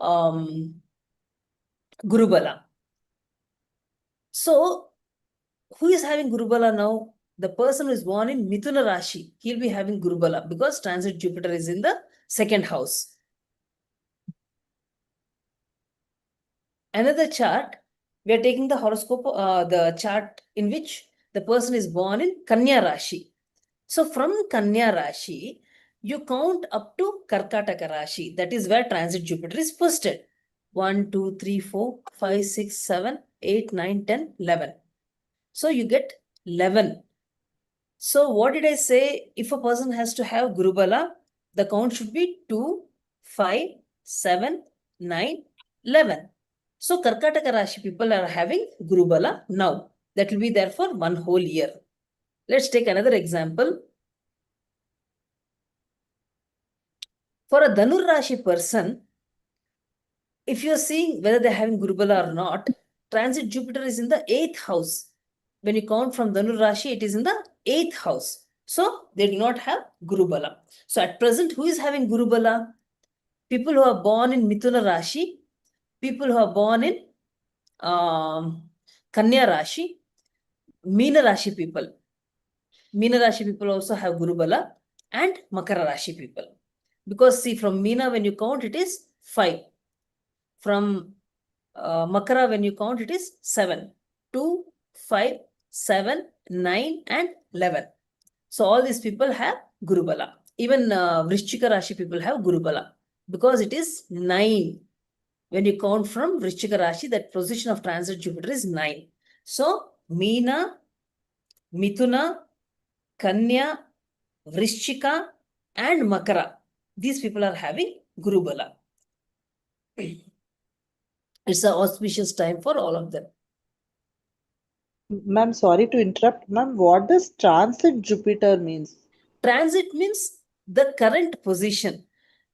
Gurubala. So, who is having Gurubala now? The person who is born in Mithuna Rashi, he'll be having Gurubala because transit Jupiter is in the second house. Another chart, we are taking the horoscope, the chart in which the person is born in Kanya Rashi. So from Kanya Rashi, you count up to Karkataka Rashi. That is where transit Jupiter is posted. 1, 2, 3, 4, 5, 6, 7, 8, 9, 10, 11. So you get 11. So what did I say? If a person has to have Gurubala, the count should be 2, 5, 7, 9, 11. So Karkataka Rashi people are having Gurubala now. That will be there for one whole year. Let's take another example. For a Dhanur Rashi person, if you're seeing whether they're having Gurubala or not, transit Jupiter is in the 8th house. When you count from Dhanur Rashi, it is in the 8th house. So they do not have Gurubala. So at present, who is having Gurubala? People who are born in Mithuna Rashi, people who are born in Kanya Rashi, Meena Rashi people. Meena Rashi people also have Gurubala, and Makara Rashi people. Because see, from Meena, when you count, it is 5. From Makara, when you count, it is 7. 2, 5, 7, 9, and 11. So all these people have Gurubala. Even Vrishchika Rashi people have Gurubala because it is 9. When you count from Vrishchika Rashi, that position of transit Jupiter is 9. So Meena, Mithuna, Kanya, Vrishchika, and Makara. These people are having Gurubala. It's an auspicious time for all of them. Ma'am, sorry to interrupt. Ma'am, what does transit Jupiter means? Transit means the current position.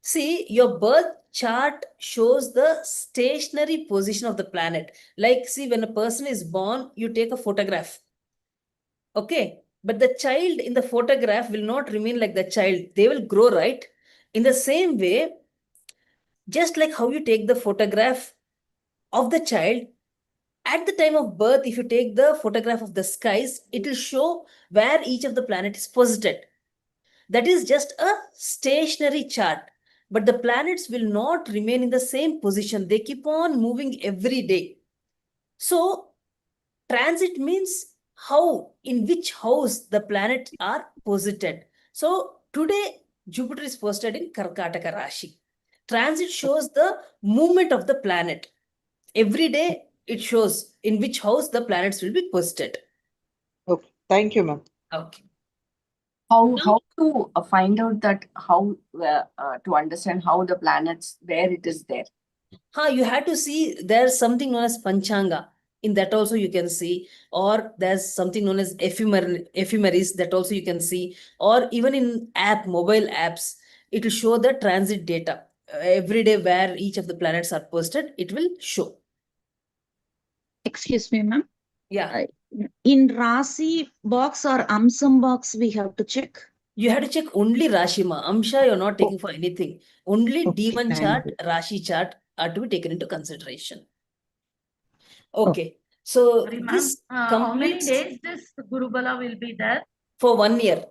See, your birth chart shows the stationary position of the planet. Like, see, when a person is born, you take a photograph. Okay. But the child in the photograph will not remain like the child. They will grow, right? In the same way, just like how you take the photograph of the child, at the time of birth, if you take the photograph of the skies, it will show where each of the planet is posited. That is just a stationary chart. But the planets will not remain in the same position. They keep on moving every day. So, transit means how, in which house the planets are posited. So, today, Jupiter is posted in Karkataka Rashi. Transit shows the movement of the planet. Every day, it shows in which house the planets will be posted. Okay, thank you, ma'am. Okay. How to find out that how to understand how the planets where it is there? You have to see there's something known as Panchanga. In that also you can see, or there's something known as ephemeris that also you can see, or even in mobile apps, it will show the transit data. Every day where each of the planets are posted, it will show. Excuse me, ma'am. Yeah. In Rasi box or Amsam box, we have to check. You have to check only Rashima. Amsha, you're not taking for anything. Only Okay, D1 thank chart, you. Rashi chart are to be taken into consideration. Okay. So Sorry, ma'am. this How many completes days this Gurubala will be there? for 1 year.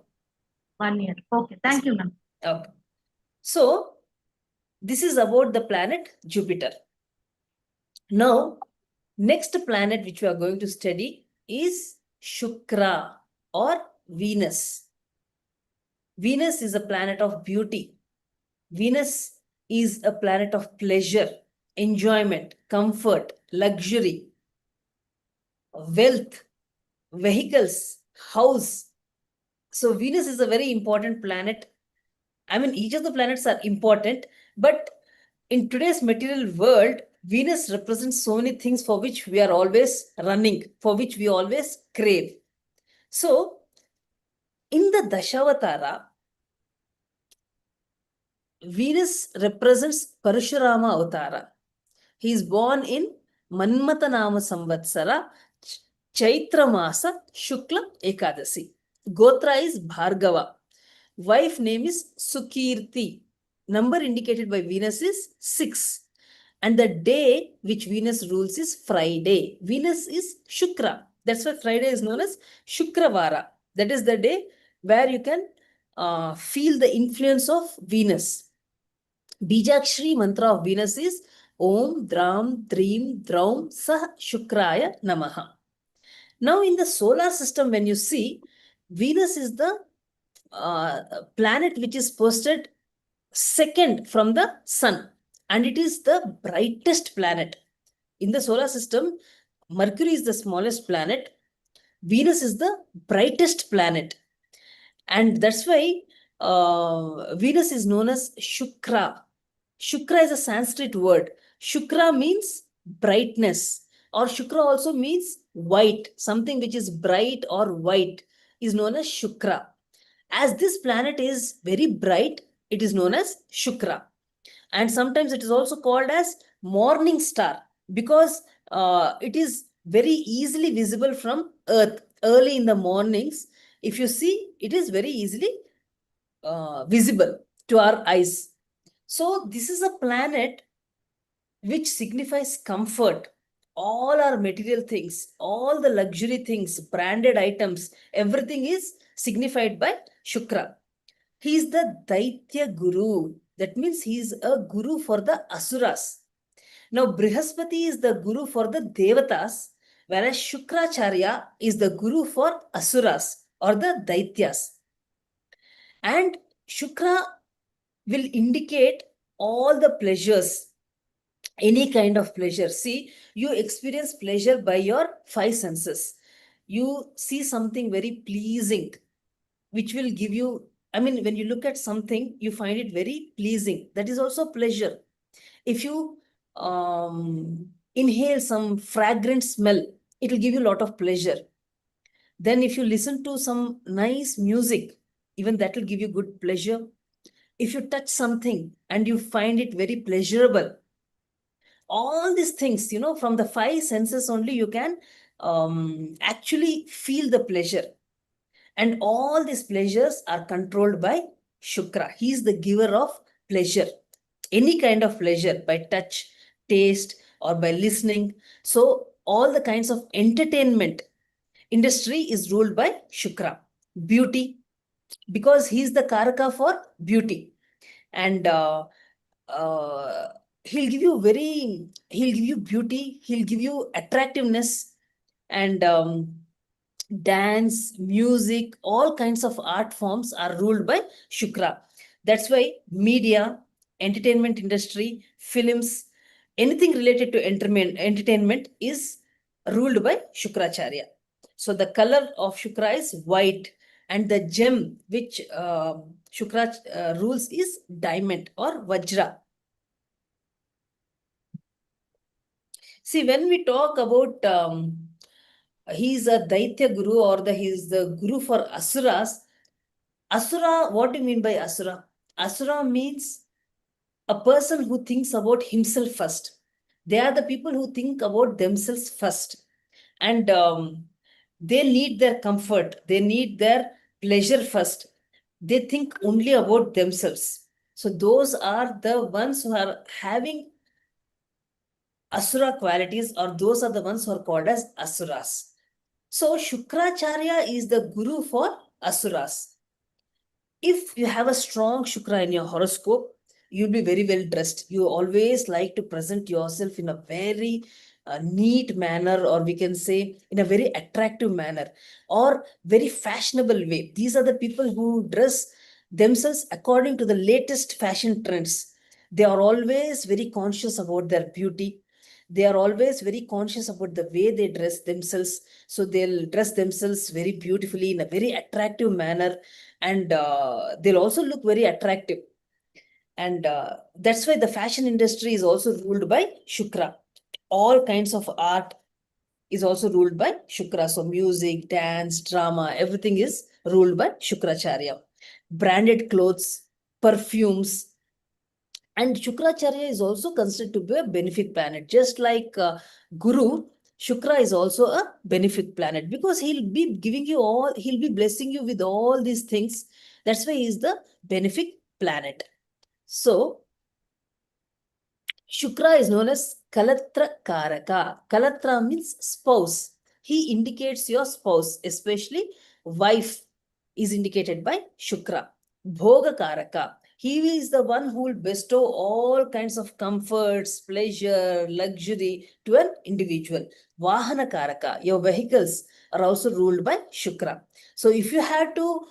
1 year. Okay, thank you, ma'am. Okay. So this is about the planet Jupiter. Now, next planet which we are going to study is Shukra or Venus. Venus is a planet of beauty. Venus is a planet of pleasure, enjoyment, comfort, luxury, wealth, vehicles, house. So Venus is a very important planet. I mean, each of the planets are important, but in today's material world, Venus represents so many things for which we are always running, for which we always crave. So, in the Dashavatara, Venus represents Parashurama Avatara. He is born in Manmatanama Samvatsara, Chaitra Masa, Shukla Ekadasi. Gotra is Bhargava. Wife name is Sukirti. Number indicated by Venus is 6. And the day which Venus rules is Friday. Venus is Shukra. That's why Friday is known as Shukravara. That is the day where you can feel the influence of Venus. Bijakshri mantra of Venus is Om Dram Dream Draum Sah Shukraya Namaha. Now in the solar system, when you see, Venus is the planet which is posted second from the sun, and it is the brightest planet. In the solar system, Mercury is the smallest planet, Venus is the brightest planet. And that's why Venus is known as Shukra. Shukra is a Sanskrit word. Shukra means brightness, or Shukra also means white. Something which is bright or white is known as Shukra. As this planet is very bright, it is known as Shukra. And sometimes it is also called as morning star, because it is very easily visible from Earth early in the mornings. If you see, it is very easily visible to our eyes. So this is a planet which signifies comfort. All our material things, all the luxury things, branded items, everything is signified by Shukra. He is the Daitya Guru. That means he is a guru for the Asuras. Now, Brihaspati is the guru for the Devatas, whereas Shukracharya is the guru for Asuras or the Daityas. And Shukra will indicate all the pleasures, any kind of pleasure. See, you experience pleasure by your five senses. You see something very pleasing, which will give you, I mean, when you look at something, you find it very pleasing. That is also pleasure. If you inhale some fragrant smell, it will give you a lot of pleasure. Then if you listen to some nice music, even that will give you good pleasure. If you touch something and you find it very pleasurable, all these things, from the five senses only, you can actually feel the pleasure. And all these pleasures are controlled by Shukra. He is the giver of pleasure, any kind of pleasure, by touch, taste, or by listening. So all the kinds of entertainment industry is ruled by Shukra. Beauty, because he is the Karaka for beauty. And he'll give you beauty, he'll give you attractiveness, and dance, music, all kinds of art forms are ruled by Shukra. That's why media, entertainment industry, films, anything related to entertainment is ruled by Shukracharya. So the color of Shukra is white, and the gem which Shukra rules is diamond or Vajra. See, when we talk about he is a Daitya Guru, or he is the Guru for Asuras. Asura, what do you mean by Asura? Asura means a person who thinks about himself first. They are the people who think about themselves first. And they need their comfort, they need their pleasure first. They think only about themselves. So those are the ones who are having Asura qualities, or those are the ones who are called as Asuras. So Shukracharya is the guru for Asuras. If you have a strong Shukra in your horoscope, you'll be very well dressed. You always like to present yourself in a very neat manner, or we can say in a very attractive manner, or very fashionable way. These are the people who dress themselves according to the latest fashion trends. They are always very conscious about their beauty. They are always very conscious about the way they dress themselves. So they'll dress themselves very beautifully in a very attractive manner, and they'll also look very attractive. And that's why the fashion industry is also ruled by Shukra. All kinds of art is also ruled by Shukra. So music, dance, drama, everything is ruled by Shukracharya. Branded clothes, perfumes, and Shukracharya is also considered to be a benefic planet. Just like Guru, Shukra is also a benefic planet, because he'll be giving you all, he'll be blessing you with all these things. That's why he's the benefic planet. So Shukra is known as Kalatra Karaka. Kalatra means spouse. He indicates your spouse, especially wife is indicated by Shukra. Bhoga Karaka. He is the one who will bestow all kinds of comforts, pleasure, luxury to an individual. Vahana Karaka. Your vehicles are also ruled by Shukra. So if you had to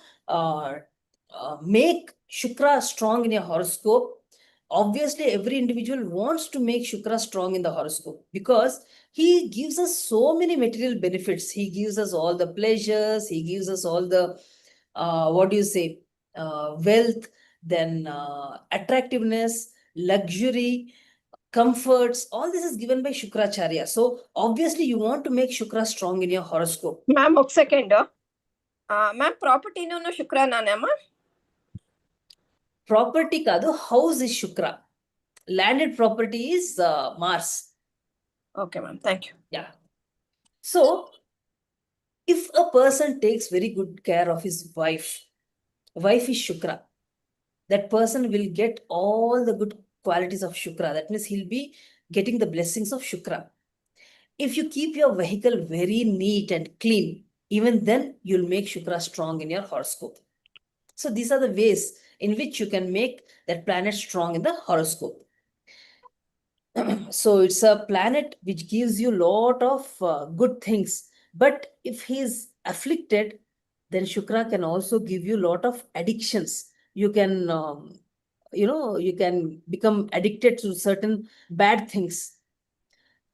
make Shukra strong in your horoscope, obviously every individual wants to make Shukra strong in the horoscope because he gives us so many material benefits. He gives us all the pleasures, he gives us all the what do you say, wealth, then attractiveness, luxury, comforts. All this is given by Shukracharya. So obviously you want to make Shukra strong in your horoscope. Ma'am ఒక second ma'am ಪ್ರಾಪರ್ಟಿನೂ ಶುಕ್ರನಾನಮ್ಮ Property kadu, house is Shukra. Landed property is Mars. Okay ma'am thank you Yeah. So, if a person takes very good care of his wife is Shukra. That person will get all the good qualities of Shukra. That means he'll be getting the blessings of Shukra. If you keep your vehicle very neat and clean, even then you'll make Shukra strong in your horoscope. So these are the ways in which you can make that planet strong in the horoscope. So it's a planet which gives you lot of good things. But if he's afflicted, then Shukra can also give you lot of addictions. You can, you can become addicted to certain bad things.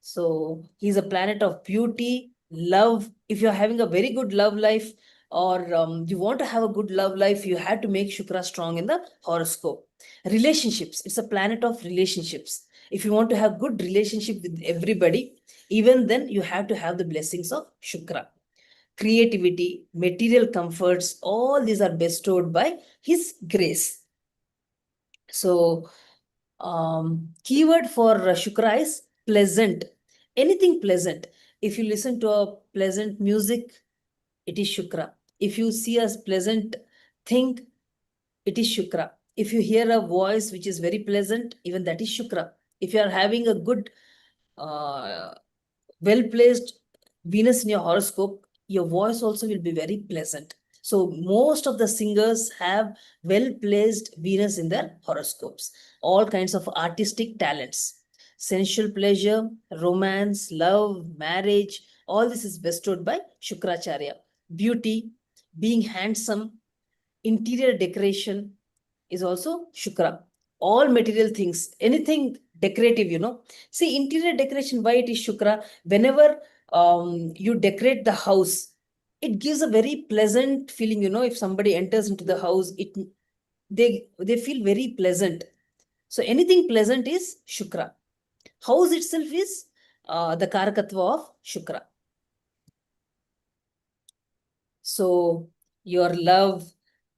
So he's a planet of beauty, love. If you're having a very good love life, or you want to have a good love life, you had to make Shukra strong in the horoscope. Relationships, it's a planet of relationships. If you want to have good relationship with everybody, even then you have to have the blessings of Shukra. Creativity, material comforts, all these are bestowed by his grace. So keyword for Shukra is pleasant. Anything pleasant. If you listen to a pleasant music, it is Shukra. If you see a pleasant thing, it is Shukra. If you hear a voice which is very pleasant, even that is Shukra. If you are having a good, well-placed Venus in your horoscope, your voice also will be very pleasant. So most of the singers have well-placed Venus in their horoscopes. All kinds of artistic talents, sensual pleasure, romance, love, marriage, all this is bestowed by Shukracharya. Beauty, being handsome, interior decoration is also Shukra. All material things, anything decorative, See, interior decoration, why it is Shukra? Whenever you decorate the house, it gives a very pleasant feeling, if somebody enters into the house, they feel very pleasant. So anything pleasant is Shukra. House itself is the Karakatva of Shukra. So your love,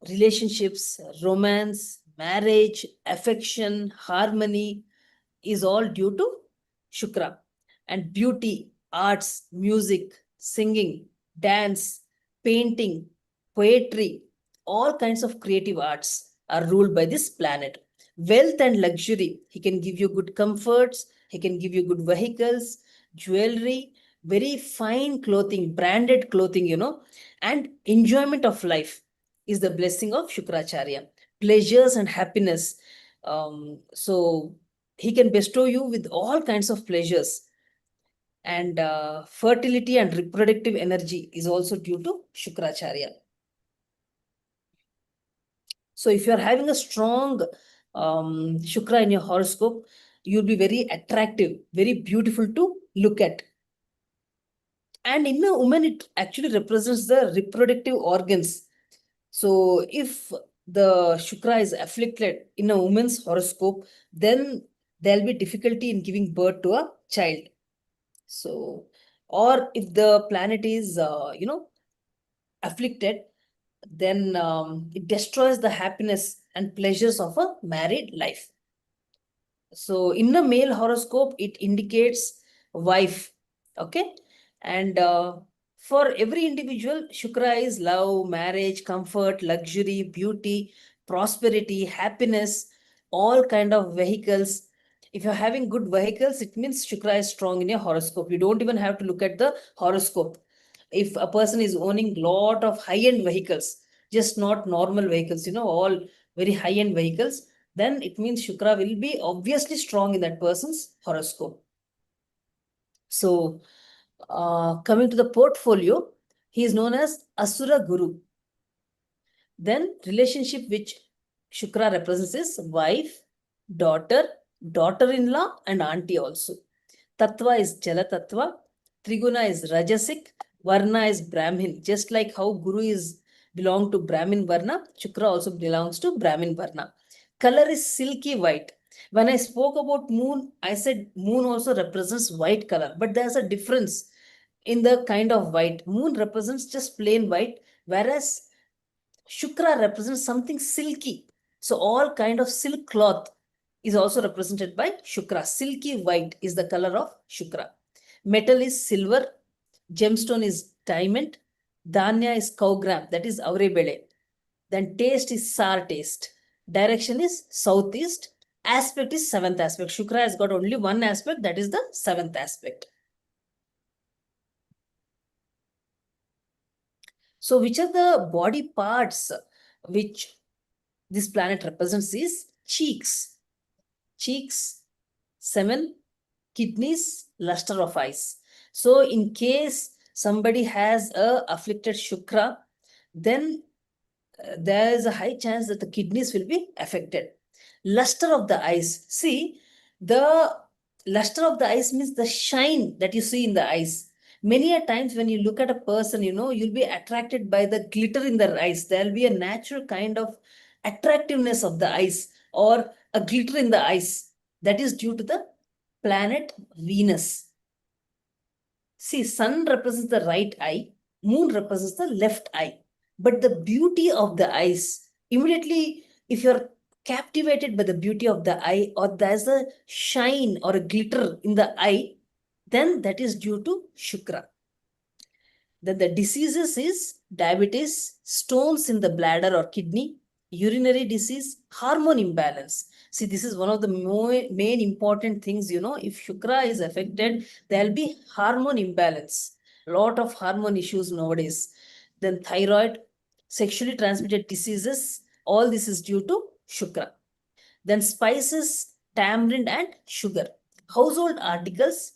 relationships, romance, marriage, affection, harmony is all due to Shukra. And beauty, arts, music, singing, dance, painting, poetry, all kinds of creative arts are ruled by this planet. Wealth and luxury, he can give you good comforts, he can give you good vehicles, jewelry, very fine clothing, branded clothing, and enjoyment of life is the blessing of Shukracharya. Pleasures and happiness. So he can bestow you with all kinds of pleasures. And fertility and reproductive energy is also due to Shukracharya. So if you are having a strong Shukra in your horoscope, you'll be very attractive, very beautiful to look at. And in a woman, it actually represents the reproductive organs. So if the Shukra is afflicted in a woman's horoscope, then there'll be difficulty in giving birth to a child. So, or if the planet is, afflicted, then it destroys the happiness and pleasures of a married life. So in a male horoscope, it indicates wife. Okay. And for every individual, Shukra is love, marriage, comfort, luxury, beauty, prosperity, happiness, all kind of vehicles. If you're having good vehicles, it means Shukra is strong in your horoscope. You don't even have to look at the horoscope. If a person is owning lot of high-end vehicles, just not normal vehicles, all very high-end vehicles, then it means Shukra will be obviously strong in that person's horoscope. So, coming to the portfolio, he is known as Asura Guru. Then relationship which Shukra represents is wife, daughter, daughter-in-law, and auntie also. Tattva is Jala Tattva, Triguna is Rajasic, Varna is Brahmin. Just like how Guru is belong to Brahmin Varna, Shukra also belongs to Brahmin Varna. Color is silky white. When I spoke about moon, I said moon also represents white color, but there's a difference in the kind of white. Moon represents just plain white, whereas Shukra represents something silky. So all kind of silk cloth is also represented by Shukra. Silky white is the color of Shukra. Metal is silver. Gemstone is diamond. Dhanya is cow gram, that is aurebele. Then taste is sour taste. Direction is southeast. Aspect is seventh aspect. Shukra has got only one aspect, that is the seventh aspect. So which are the body parts which this planet represents is cheeks. Cheeks, semen, kidneys, luster of eyes. So in case somebody has a afflicted Shukra, then there is a high chance that the kidneys will be affected. Luster of the eyes. See, the luster of the eyes means the shine that you see in the eyes. Many a times when you look at a person, you'll be attracted by the glitter in their eyes. There'll be a natural kind of attractiveness of the eyes or a glitter in the eyes. That is due to the planet Venus. See, sun represents the right eye, moon represents the left eye. But the beauty of the eyes, immediately, if you're captivated by the beauty of the eye, or there's a shine or a glitter in the eye, then that is due to Shukra. Then the diseases is diabetes, stones in the bladder or kidney, urinary disease, hormone imbalance. See, this is one of the main important things, if Shukra is affected, there'll be hormone imbalance. Lot of hormone issues nowadays. Then thyroid, sexually transmitted diseases, all this is due to Shukra. Then spices, tamarind and sugar. Household articles,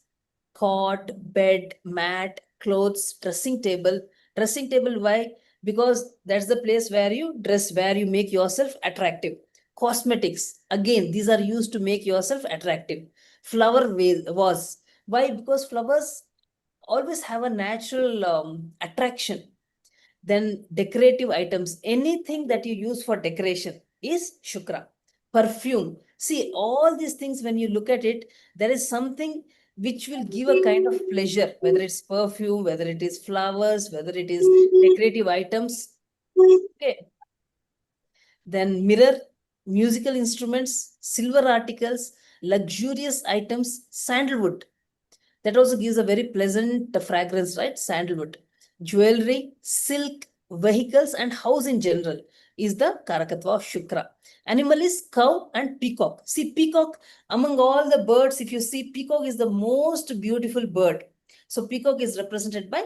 cot, bed, mat, clothes, dressing table. Dressing table, why? Because that's the place where you dress, where you make yourself attractive. Cosmetics, again, these are used to make yourself attractive. Flower vase, why? Because flowers always have a natural attraction. Then decorative items, anything that you use for decoration is Shukra. Perfume, see, all these things, when you look at it, there is something which will give a kind of pleasure, whether it's perfume, whether it is flowers, whether it is decorative items. Okay. Then mirror, musical instruments, silver articles, luxurious items, sandalwood. That also gives a very pleasant fragrance, right? Sandalwood. Jewelry, silk, vehicles, and house in general is the Karakatva of Shukra. Animal is cow and peacock. See, peacock, among all the birds, if you see, peacock is the most beautiful bird. So peacock is represented by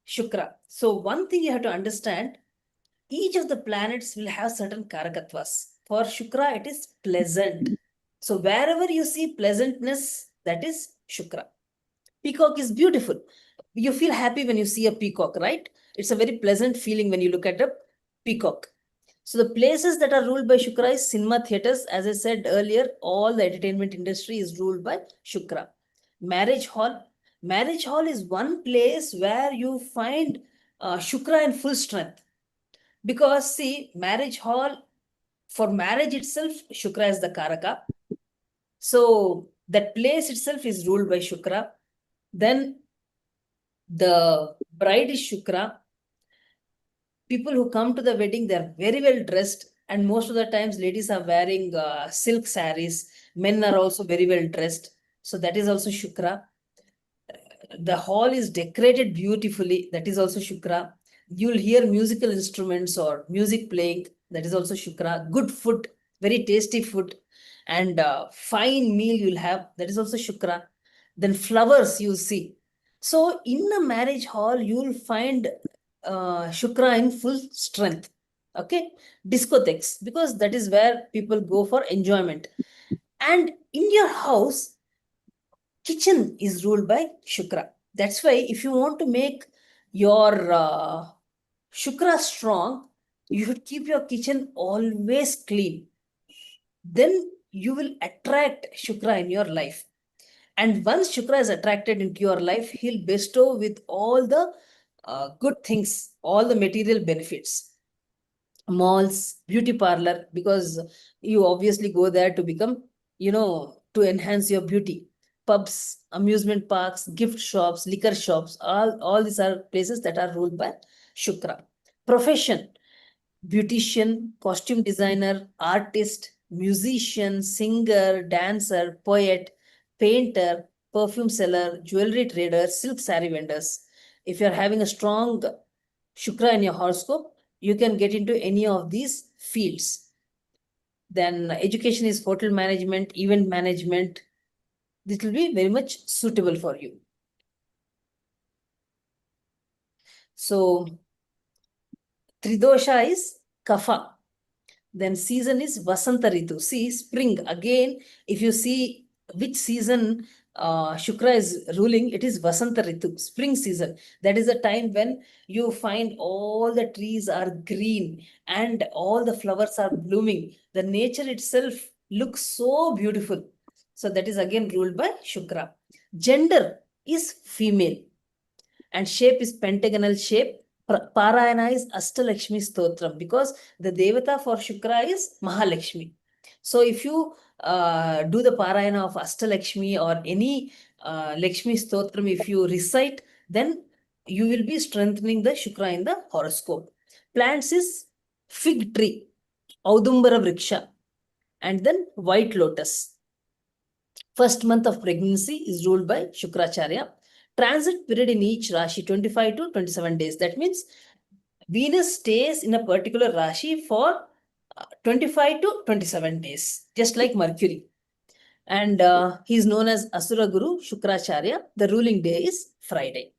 Shukra. So one thing you have to understand, each of the planets will have certain Karakatvas. For Shukra, it is pleasant. So wherever you see pleasantness, that is Shukra. Peacock is beautiful. You feel happy when you see a peacock, right? It's a very pleasant feeling when you look at a peacock. So the places that are ruled by Shukra is cinema theaters. As I said earlier, all the entertainment industry is ruled by Shukra. Marriage hall. Marriage hall is one place where you find Shukra in full strength. Because see, marriage hall, for marriage itself, Shukra is the Karaka. So that place itself is ruled by Shukra. Then the bride is Shukra. People who come to the wedding, they're very well dressed. And most of the times, ladies are wearing silk saris. Men are also very well dressed. So that is also Shukra. The hall is decorated beautifully. That is also Shukra. You'll hear musical instruments or music playing. That is also Shukra. Good food, very tasty food. and fine meal you'll have, that is also Shukra. Then flowers you see. So in a marriage hall, you'll find Shukra in full strength. Okay, discotheques, because that is where people go for enjoyment. And in your house, kitchen is ruled by Shukra. That's why if you want to make your Shukra strong, you should keep your kitchen always clean. Then you will attract Shukra in your life. And once Shukra is attracted into your life, he'll bestow with all the good things, all the material benefits. Malls, beauty parlor, because you obviously go there to become, to enhance your beauty. Pubs, amusement parks, gift shops, liquor shops, all these are places that are ruled by Shukra. Profession, beautician, costume designer, artist, musician, singer, dancer, poet, painter, perfume seller, jewelry trader, silk saree vendors. If you're having a strong Shukra in your horoscope, you can get into any of these fields. Then education is hotel management, event management. This will be very much suitable for you. So, Tridosha is Kapha. Then season is Vasanta Ritu. See, spring. Again, if you see which season Shukra is ruling, it is Vasanta Ritu, spring season. That is the time when you find all the trees are green and all the flowers are blooming. The nature itself looks so beautiful. So that is again ruled by Shukra. Gender is female and shape is pentagonal shape. Parayana is Astalakshmi Stotram, because the Devata for Shukra is Mahalakshmi. So if you do the Parayana of Astalakshmi or any Lakshmi Stotram, if you recite, then you will be strengthening the Shukra in the horoscope. Plants is fig tree, Audumbara Vriksha, and then white lotus. First month of pregnancy is ruled by Shukracharya. Transit period in each Rashi 25 to 27 days. That means Venus stays in a particular Rashi for 25 to 27 days, just like Mercury. And he is known as Asura Guru Shukracharya. The ruling day is Friday.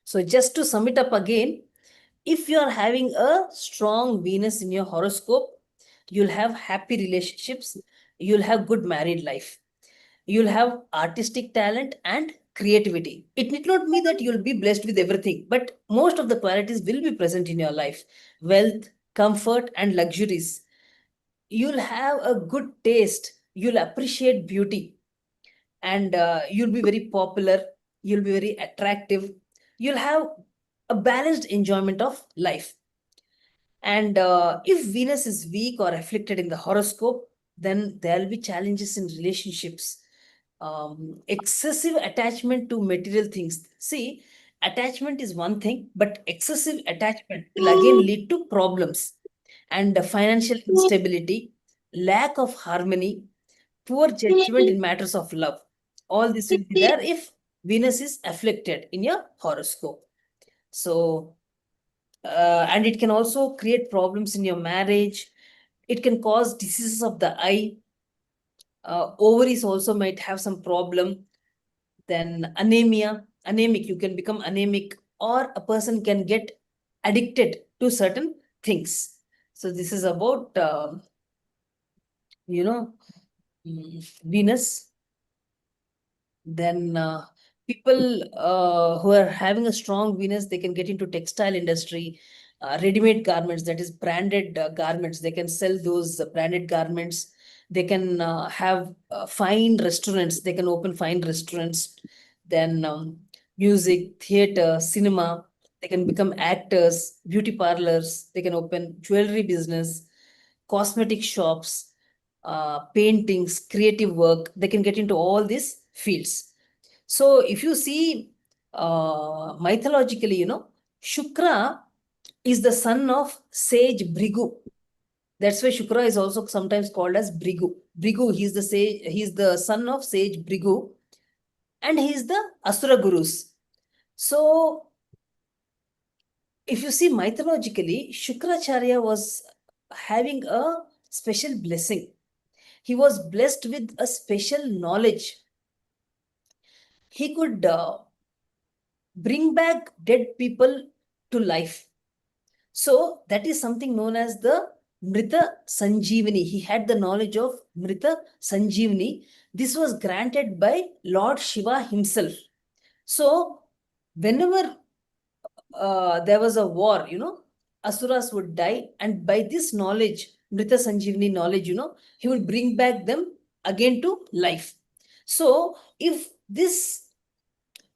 So just to sum it up again, if you are having a strong Venus in your horoscope, you'll have happy relationships, you'll have good married life, you'll have artistic talent and creativity. It need not mean that you'll be blessed with everything, but most of the qualities will be present in your life. Wealth, comfort, and luxuries. You'll have a good taste, you'll appreciate beauty, and you'll be very popular, you'll be very attractive, you'll have a balanced enjoyment of life. And if Venus is weak or afflicted in the horoscope, then there'll be challenges in relationships. Excessive attachment to material things. See, attachment is one thing, but excessive attachment will again lead to problems and financial instability, lack of harmony, poor judgment in matters of love. All this will be there if Venus is afflicted in your horoscope. So, and it can also create problems in your marriage. It can cause diseases of the eye. Ovaries also might have some problem. Then anemia, anemic, you can become anemic, or a person can get addicted to certain things. So this is about, Venus. Then people who are having a strong Venus, they can get into textile industry, ready-made garments, that is branded garments. They can sell those branded garments. They can have fine restaurants. They can open fine restaurants. Then music, theater, cinema. They can become actors, beauty parlors. They can open jewelry business, cosmetic shops, paintings, creative work. They can get into all these fields. So if you see mythologically, Shukra is the son of sage Bhrigu. That's why Shukra is also sometimes called as Bhrigu. Bhrigu, he's the sage, he's the son of sage Bhrigu, and he's the Asura Gurus. So if you see mythologically, Shukracharya was having a special blessing. He was blessed with a special knowledge. He could bring back dead people to life. So that is something known as the Mrita Sanjeevani. He had the knowledge of Mrita Sanjeevani. This was granted by Lord Shiva himself. So whenever there was a war, Asuras would die, and by this knowledge, Mrita Sanjeevani knowledge, he would bring back them again to life. So if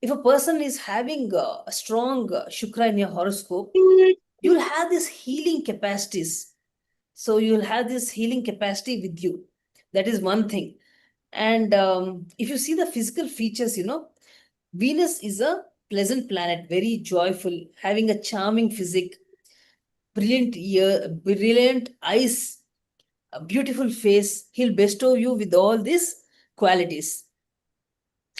a person is having a strong Shukra in your horoscope, you'll have this healing capacities. So you'll have this healing capacity with you. That is one thing. And if you see the physical features, Venus is a pleasant planet, very joyful, having a charming physique, brilliant ear, brilliant eyes, a beautiful face. He'll bestow you with all these qualities.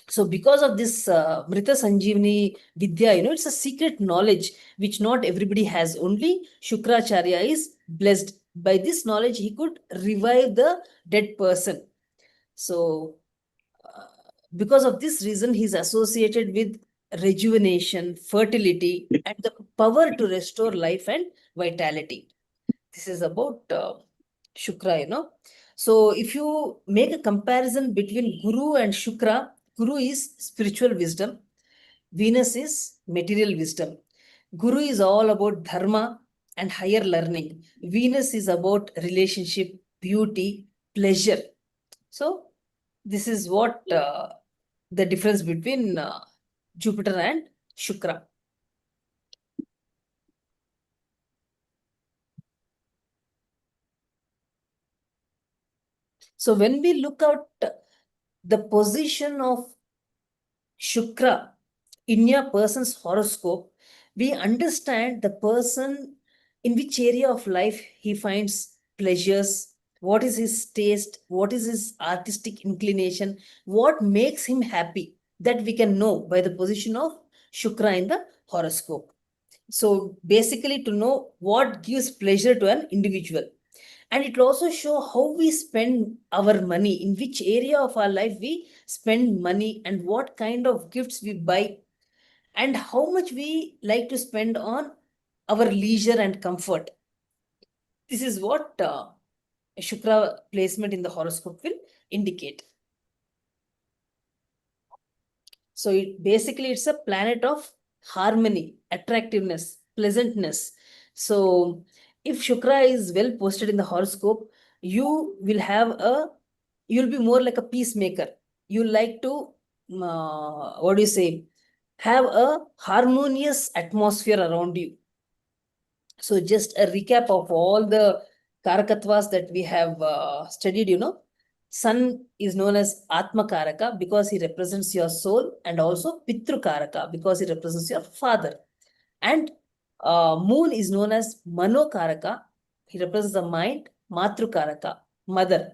So because of this Mrita Sanjeevani Vidya, it's a secret knowledge which not everybody has. Only Shukracharya is blessed. By this knowledge, he could revive the dead person. So because of this reason, he's associated with rejuvenation, fertility, and the power to restore life and vitality. This is about Shukra. So if you make a comparison between Guru and Shukra, Guru is spiritual wisdom, Venus is material wisdom. Guru is all about dharma and higher learning. Venus is about relationship, beauty, pleasure. So this is what the difference between Jupiter and Shukra. So when we look at the position of Shukra in a person's horoscope, we understand the person in which area of life he finds pleasures, what is his taste, what is his artistic inclination, what makes him happy. That we can know by the position of Shukra in the horoscope. So basically to know what gives pleasure to an individual. And it will also show how we spend our money, in which area of our life we spend money, and what kind of gifts we buy, and how much we like to spend on our leisure and comfort. This is what Shukra placement in the horoscope will indicate. So it's a planet of harmony, attractiveness, pleasantness. So if Shukra is well posted in the horoscope, you'll be more like a peacemaker. You like to, have a harmonious atmosphere around you. So just a recap of all the Karakatvas that we have studied, Sun is known as Atma Karaka because he represents your soul, and also Pitru Karaka because he represents your father. And Moon is known as Mano Karaka. He represents the mind, Matru Karaka, mother.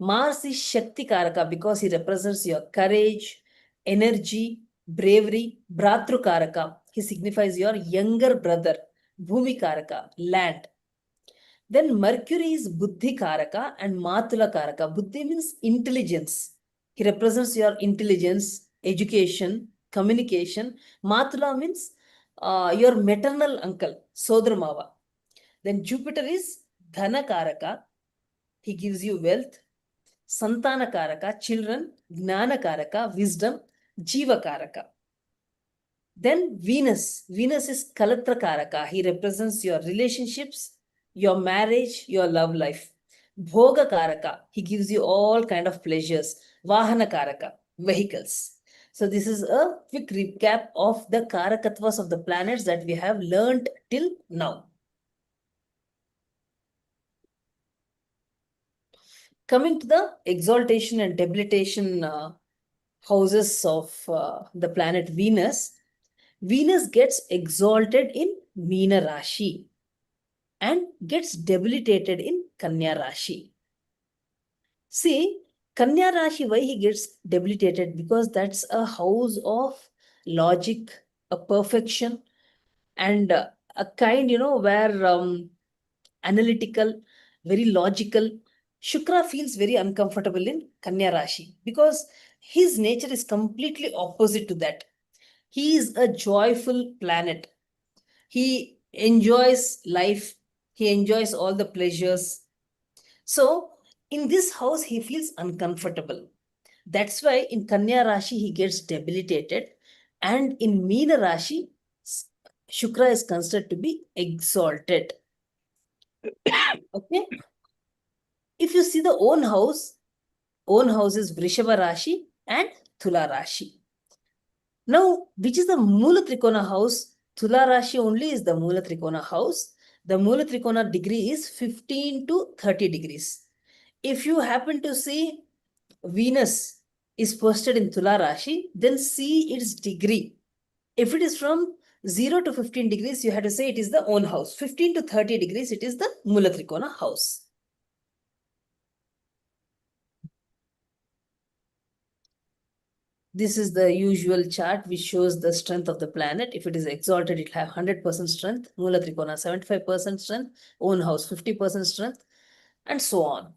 Mars is Shakti Karaka because he represents your courage, energy, bravery, Bhratru Karaka. He signifies your younger brother, Bhumi Karaka, land. Then Mercury is Buddhi Karaka and Matula Karaka. Buddhi means intelligence. He represents your intelligence, education, communication. Matula means your maternal uncle, Sodramava. Then Jupiter is Dhana Karaka. He gives you wealth. Santana Karaka, children. Gnana Karaka, wisdom. Jiva Karaka. Then Venus. Venus is Kalatra Karaka. He represents your relationships, your marriage, your love life. Bhoga Karaka. He gives you all kind of pleasures. Vahana Karaka. Vehicles. So this is a quick recap of the Karakatvas of the planets that we have learned till now. Coming to the exaltation and debilitation houses of the planet Venus, Venus gets exalted in Meena Rashi and gets debilitated in Kanya Rashi. See, Kanya Rashi, why he gets debilitated? Because that's a house of logic, a perfection, and a kind, where analytical, very logical. Shukra feels very uncomfortable in Kanya Rashi because his nature is completely opposite to that. He is a joyful planet. He enjoys life. He enjoys all the pleasures. So in this house, he feels uncomfortable. That's why in Kanya Rashi, he gets debilitated. And in Meena Rashi, Shukra is considered to be exalted. Okay. If you see the own house is Vrishava Rashi and Tula Rashi. Now, which is the Mula Trikona house? Tula Rashi only is the Mula Trikona house. The Mula Trikona degree is 15 to 30 degrees. If you happen to see Venus is posted in Tula Rashi, then see its degree. If it is from 0 to 15 degrees, you have to say it is the own house. 15 to 30 degrees, it is the Mula Trikona house. This is the usual chart which shows the strength of the planet. If it is exalted, it will have 100% strength. Mula Trikona 75% strength. Own house 50% strength. And so on.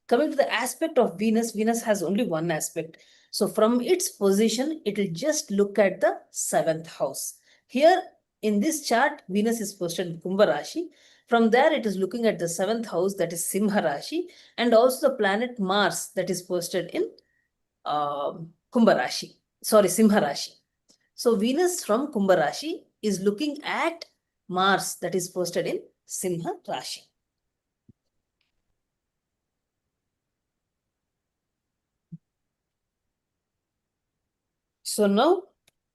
Coming to the aspect of Venus, Venus has only one aspect. So from its position, it will just look at the 7th house. Here in this chart, Venus is posted in Kumbha Rashi. From there, it is looking at the 7th house, that is Simha Rashi, and also the planet Mars that is posted in Kumbha Rashi. Sorry, Simha Rashi. So Venus from Kumbha Rashi is looking at Mars that is posted in Simha Rashi. So now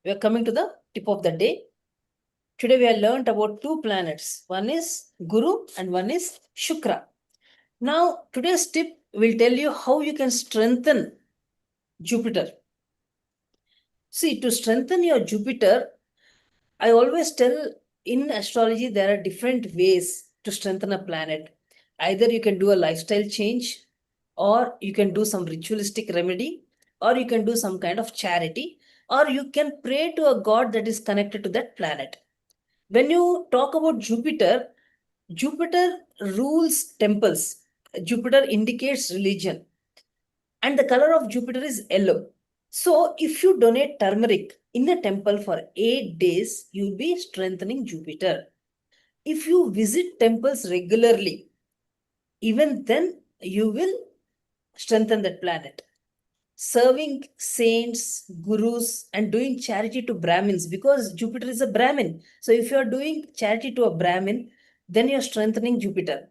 we are coming to the tip of the day. Today we have learned about two planets. One is Guru and one is Shukra. Now today's tip will tell you how you can strengthen Jupiter. See, to strengthen your Jupiter, I always tell in astrology there are different ways to strengthen a planet. Either you can do a lifestyle change, or you can do some ritualistic remedy, or you can do some kind of charity, or you can pray to a god that is connected to that planet. When you talk about Jupiter, Jupiter rules temples. Jupiter indicates religion. And the color of Jupiter is yellow. So if you donate turmeric in a temple for 8 days, you'll be strengthening Jupiter. If you visit temples regularly, even then you will strengthen that planet. Serving saints, gurus, and doing charity to Brahmins, because Jupiter is a Brahmin. So if you are doing charity to a Brahmin, then you're strengthening Jupiter.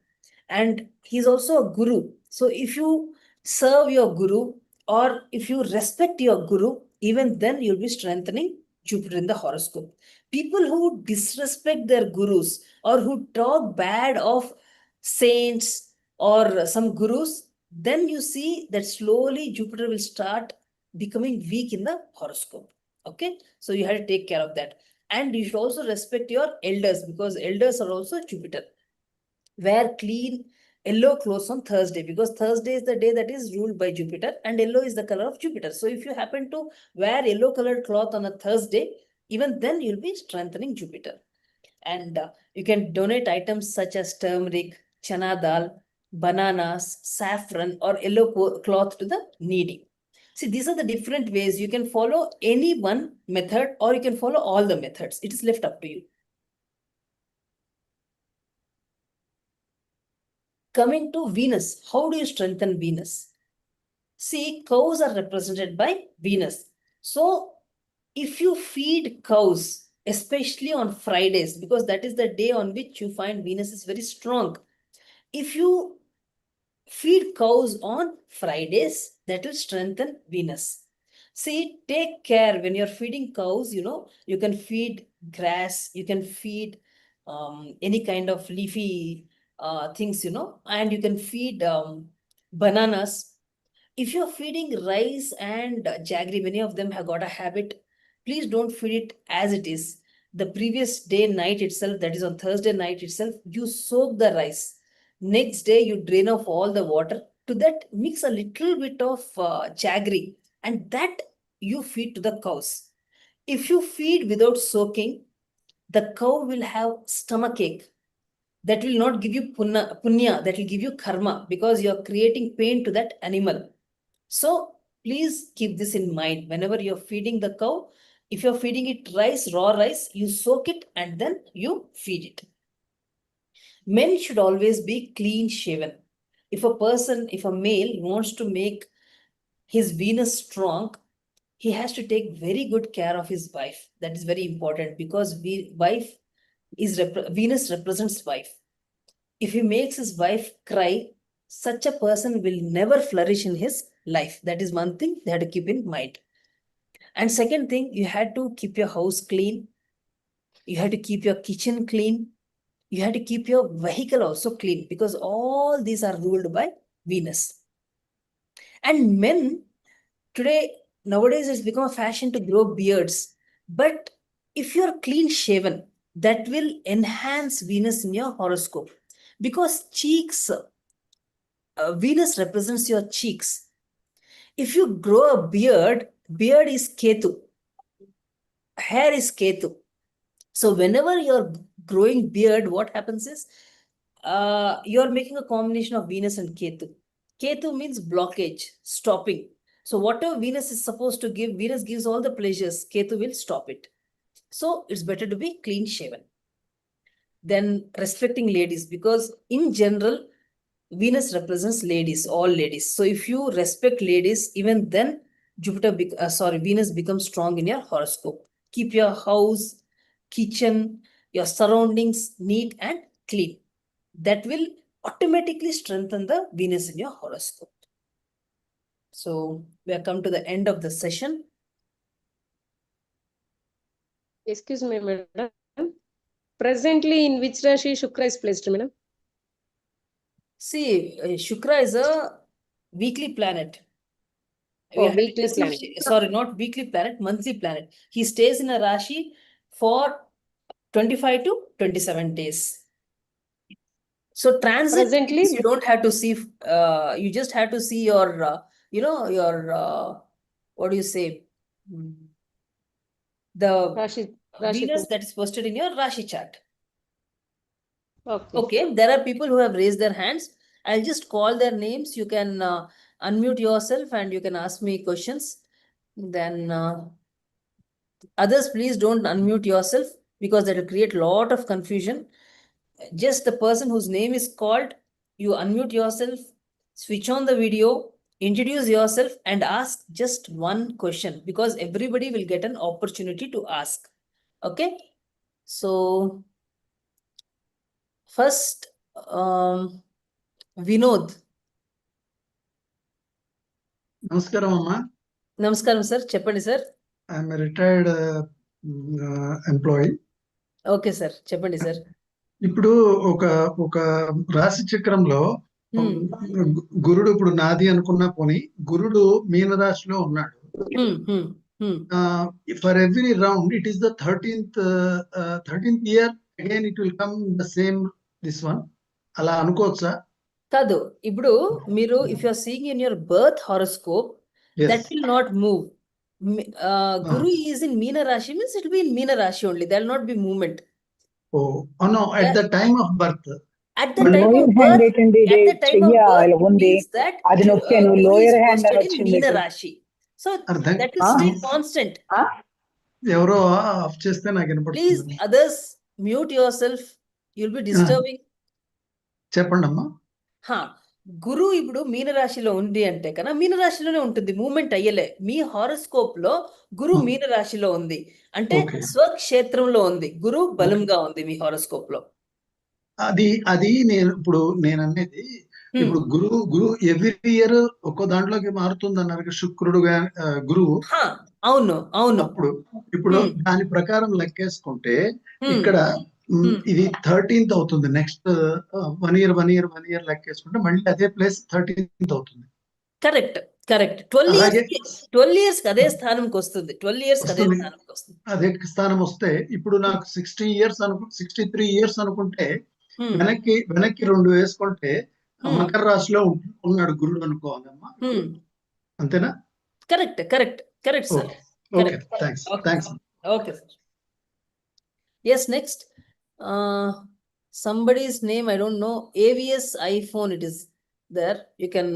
And he's also a guru. So if you serve your guru, or if you respect your guru, even then you'll be strengthening Jupiter in the horoscope. People who disrespect their gurus or who talk bad of saints or some gurus, then you see that slowly Jupiter will start becoming weak in the horoscope. Okay, so you have to take care of that. And you should also respect your elders, because elders are also Jupiter. Wear clean yellow clothes on Thursday, because Thursday is the day that is ruled by Jupiter and yellow is the color of Jupiter. So if you happen to wear yellow colored cloth on a Thursday, even then you'll be strengthening Jupiter. And you can donate items such as turmeric, chana dal, bananas, saffron, or yellow cloth to the needy. See, these are the different ways. You can follow any one method or you can follow all the methods. It is left up to you. Coming to Venus, how do you strengthen Venus? See, cows are represented by Venus. So if you feed cows, especially on Fridays, because that is the day on which you find Venus is very strong. If you feed cows on Fridays, that will strengthen Venus. See, take care when you're feeding cows, you can feed grass, you can feed any kind of leafy things, and you can feed bananas. If you're feeding rice and jaggery, many of them have got a habit. Please don't feed it as it is. The previous day, night itself, that is on Thursday night itself, you soak the rice. Next day, you drain off all the water. To that, mix a little bit of jaggery, and that you feed to the cows. If you feed without soaking, the cow will have stomach ache. That will not give you punya, that will give you karma, because you are creating pain to that animal. So please keep this in mind. Whenever you're feeding the cow, if you're feeding it rice, raw rice, you soak it and then you feed it. Men should always be clean shaven. If a male wants to make his Venus strong, he has to take very good care of his wife. That is very important, because Venus represents wife. If he makes his wife cry, such a person will never flourish in his life. That is one thing they have to keep in mind. And second thing, you had to keep your house clean. You had to keep your kitchen clean. You had to keep your vehicle also clean, because all these are ruled by Venus. And men today, nowadays, it's become a fashion to grow beards. But if you're clean shaven, that will enhance Venus in your horoscope, because cheeks, Venus represents your cheeks. If you grow a beard is Ketu, hair is Ketu. So whenever you're growing beard, what happens is you're making a combination of Venus and Ketu. Ketu means blockage, stopping. So whatever Venus is supposed to give, Venus gives all the pleasures, Ketu will stop it. So it's better to be clean shaven. Then respecting ladies, because in general, Venus represents ladies, all ladies. So if you respect ladies, even then Venus becomes strong in your horoscope. Keep your house, kitchen, your surroundings neat and clean. That will automatically strengthen the Venus in your horoscope. So we have come to the end of the session. Excuse me, madam. Presently, in which Rashi Shukra is placed, madam? See, Shukra is a weekly planet. We Oh, have to weekly just- planet. Sorry, not weekly planet, monthly planet. He stays in a Rashi for 25 to 27 days. So transit, Presently, you don't have to see, you just have to see your, what do you say? The Rashi Venus that is posted in your Rashi chart. Okay. Okay, there are people who have raised their hands. I'll just call their names. You can unmute yourself and you can ask me questions. Then others, please don't unmute yourself, because that will create a lot of confusion. Just the person whose name is called, you unmute yourself, switch on the video, introduce yourself and ask just one question, because everybody will get an opportunity to ask. Okay, so first, Vinod. నమస్కారం అమ్మా. నమస్కారం sir, చెప్పండి sir. I'm retired employee. Okay sir, చెప్పండి sir. ఇప్పుడు ఒక ఒక రాశి చక్రంలో గురుడు ఇప్పుడు నాది అనుకున్నా పోని, గురుడు మీన రాశిలో ఉన్నాడు. For every round it is the 13th year again it will come the same this one, అలా అనుకోవచ్చా? కాదు, ఇప్పుడు మీరు if you are seeing in your birth horoscope, that will not move. Guru is in Meena Rashi, means it will be in Meena Rashi only. There will not be movement. Oh no, at the time of birth. At the time of birth, ఉంది means that అది నొక్కాను Guru is lower hand posted in వచ్చింది. Meena Rashi. So that will stay constant. ఎవరో of చేస్తే నాకు Please, వినపడుతుంది. others, mute yourself. You'll be disturbing. చెప్పండి అమ్మా. గురు ఇప్పుడు మీనరాశిలో ఉంది అంటే కన్నా మీనరాశిలోనే ఉంటుంది, మూమెంట్ అయ్యలే. మీ హారోస్కోప్ లో గురు మీనరాశిలో ఉంది అంటే స్వక్షేత్రంలో ఉంది, గురు బలంగా ఉంది మీ హారోస్కోప్ లో. అది నేను అనేది ఇప్పుడు గురువు ఎవ్రీ ఇయర్ ఒక్కో దాంట్లోకి మారుతుంది అన్నారు శుక్రుడు గురువు. అవును అవును. ఇప్పుడు దాని ప్రకారం లెక్కేసుకుంటే ఇక్కడ ఇది 13th అవుతుంది. నెక్స్ట్ 1 year లెక్కేసుకుంటే మళ్ళీ అదే ప్లేస్ 13th అవుతుంది. Correct correct. 12 years అదే స్థానంకి వస్తుంది. 12 years అదే స్థానంకి వస్తుంది. అదే స్థానం వస్తే ఇప్పుడు నాకు 63 years అనుకుంటే వెనక్కి 2 వేసుకుంటే మకర రాశిలో ఉన్నాడు గురుడు అనుకోవాలమ్మా, అంతేనా? Correct correct correct sir. Okay, thanks. Okay, sir. Yes, next. Somebody's name, I don't know. AVS iPhone, it is there. You can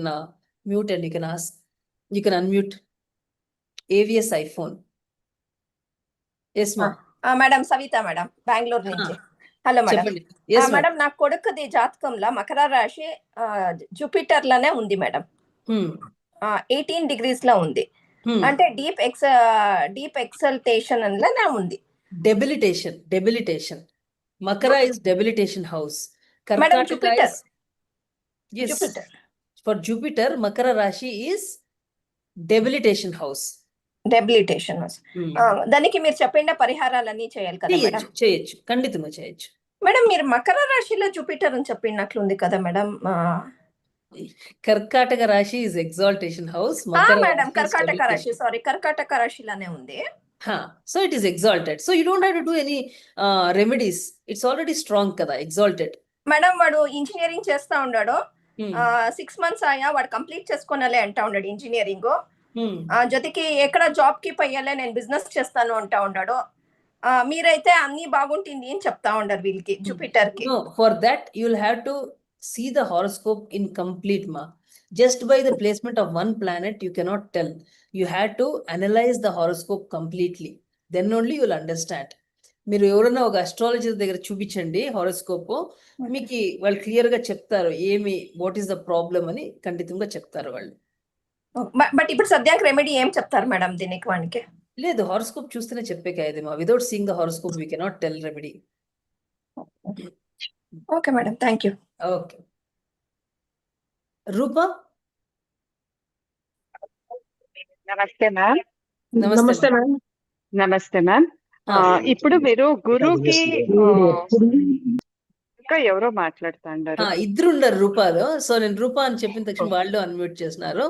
mute and you can ask. You can unmute. AVS iPhone. Yes, ma. Madam Savita madam Bengaluru నుంచి. Hello madam. చెప్పండి. Yes, ma'am. Madam నా కొడుకుది జాతకంలో మకర రాశి Jupiter లోనే ఉంది madam. 18 degrees లో ఉంది. అంటే డీప్ ఎక్సల్టేషన్ లోనే ఉంది. Debilitation. Makara is debilitation house. Madam, Karkataka Jupiter. is, yes. Jupiter. For Jupiter, Makara Rashi is debilitation house. Debilitation. దానికి మీరు చెప్పిన పరిహారాలన్నీ చేయాలి కదా మేడం? చేయొచ్చు, ఖండితంగా చేయొచ్చు. మేడం మీరు మకర రాశిలో జూపిటర్ అని చెప్పినట్లుంది కదా మేడం? కర్కాటక రాశి is exaltation house. మేడం కర్కాటక రాశి, సారీ, కర్కాటక రాశిలోనే ఉంది. So it is exalted. So you don't have to do any remedies. It's already strong kada, exalted. Madam వాడు ఇంజనీరింగ్ చేస్తా ఉన్నాడు. 6 months ఆయా వాడు కంప్లీట్ చేసుకోనాలే అంటా ఉన్నాడు ఇంజనీరింగ్. జొతికి ఎక్కడ జాబ్ కి పోయాలే, నేను బిజినెస్ చేస్తాను అంటా ఉన్నాడు. మీరైతే అన్ని బాగుంటుంది అని చెప్తా ఉన్నారు వీళ్ళకి, జూపిటర్ కి. No, for that you will have to see the horoscope in complete, ma. Just by the placement of one planet you cannot tell. You had to analyze the horoscope completely. Then only you will understand. మీరు ఎవరైనా ఒక astrologer దగ్గర చూపించండి horoscope, మీకు వాళ్ళు clear గా చెప్తారు ఏమి వాట్ ఈస్ ద ప్రాబ్లం అని ఖండితంగా చెప్తారు వాళ్ళు. బట్ ఇప్పుడు సద్యానికి రెమెడీ ఏం చెప్తారు మేడం దీనికి? వానికి లేదు, హారోస్కోప్ చూస్తేనే చెప్పేకాయదేమా. Without seeing the horoscope we cannot tell remedy. Okay madam, thank you. Okay. Rupa. Namaste ma'am. నమస్తే మ్యామ్. నమస్తే మ్యామ్. ఇప్పుడు మీరు గురుకి ఇంకా ఎవరో మాట్లాడుతున్నారు. ఇద్దరు ఉన్నారు రూపాలో. సో నేను రూపా అని చెప్పిన తక్షణ వాళ్ళు అన్మ్యూట్ చేస్తున్నారు.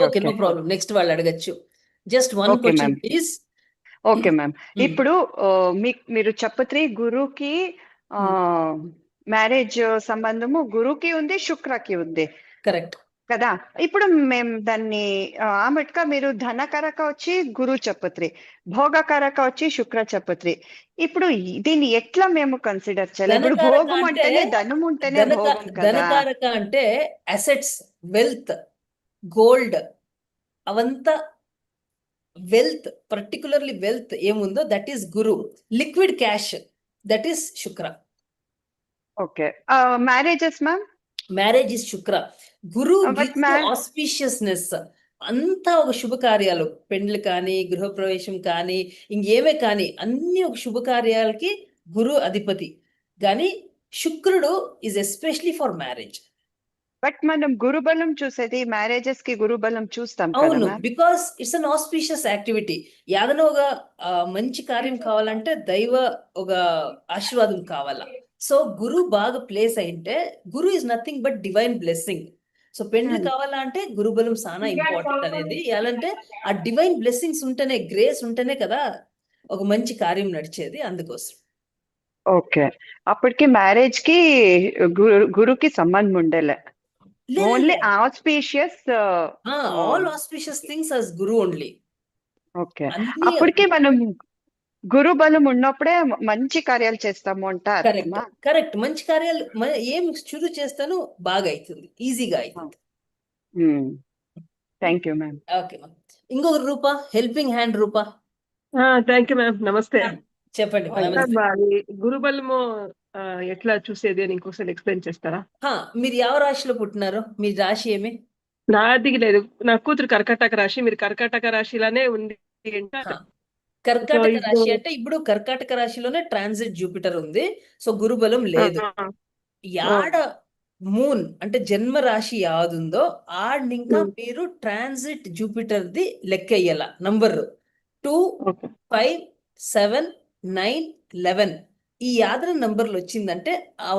Okay, no problem. నెక్స్ట్ వాళ్ళు అడగచ్చు. Just one question please. Okay ma'am. ఇప్పుడు మీరు చెప్పత్రి గురుకి మ్యారేజ్ సంబంధము గురుకి ఉంది, శుక్రకి ఉంది. కరెక్ట్ కదా. ఇప్పుడు మేము దాన్ని ఆమెట్గా మీరు ధనకారక వచ్చి గురు చెప్పత్రి, భోగకారక వచ్చి శుక్ర చెప్పత్రి. ఇప్పుడు దీన్ని ఎట్లా మేము కన్సిడర్ చేయాలి? ఇప్పుడు భోగం అంటేనే ధనం ఉంటేనే భోగం కదా. ధనకారక అంటే అసెట్స్, వెల్త్, గోల్డ్, అవంతా వెల్త్, పర్టికులర్లీ వెల్త్ ఏముందో that is Guru. Liquid cash that is Shukra. Okay. Marriages ma'am? Marriage is Shukra. Guru auspiciousness అంతా ఒక శుభకార్యాలు, పెండ్లు కానీ, గృహప్రవేశం కానీ, ఇంకేమే కానీ అన్ని ఒక శుభకార్యాలకి గురు అధిపతి. కానీ శుక్రుడు is especially for marriage. But మనం గురుబలం చూసేది మ్యారేజెస్ కి గురుబలం చూస్తాం. అవును, because it's an auspicious activity. ఏదైనా ఒక మంచి కార్యం కావాలంటే దైవ ఒక ఆశీర్వాదం కావాలా. సో గురు బాగా ప్లేస్ అయింటే Guru is nothing but divine blessing. So పెండ్లి కావాలా అంటే గురుబలం చాలా ఇంపార్టెంట్ అనేది. ఎలాంటే ఆ డివైన్ బ్లెస్సింగ్స్ ఉంటేనే, గ్రేస్ ఉంటేనే కదా ఒక మంచి కార్యం నడిచేది. అందుకోసం. ఓకే. అప్పటికి మ్యారేజ్ కి గురుకి సంబంధం ఉండేలే. Only auspicious, all auspicious things as Guru only. Okay. అప్పటికి మనం గురు బలం ఉన్నప్పుడే మంచి కార్యాలు చేస్తాము అంటారు. కరెక్ట్. మంచి కార్యాలు ఏం షురు చేస్తాను బాగా అవుతుంది, ఈజీగా అవుతుంది. Thank you ma'am. Okay ma'am. ఇంకొక Rupa, helping hand Rupa. Thank you ma'am. Namaste. చెప్పండి. గురుబలము ఎట్లా చూసేది అని ఇంకోసారి ఎక్స్ప్లెయిన్ చేస్తారా? మీరు ಯಾವ రాశిలో పుట్టినారో, మీ రాశి ఏమి? నాది లేదు, నా కూతురు కర్కాటక రాశి. మీరు కర్కాటక రాశిలానే ఉంది. కర్కాటక రాశి అంటే ఇప్పుడు కర్కాటక రాశిలోనే ట్రాన్సిట్ జూపిటర్ ఉంది. సో గురుబలం లేదు. యాడ మూన్ అంటే జన్మ రాశి యాదుందో ఆడింకా మీరు ట్రాన్సిట్ జూపిటర్ ది లెక్క అయ్యాల. నంబర్ 2, 5, 7, 9, 11 ఈ యాదన నంబర్లు వచ్చిందంటే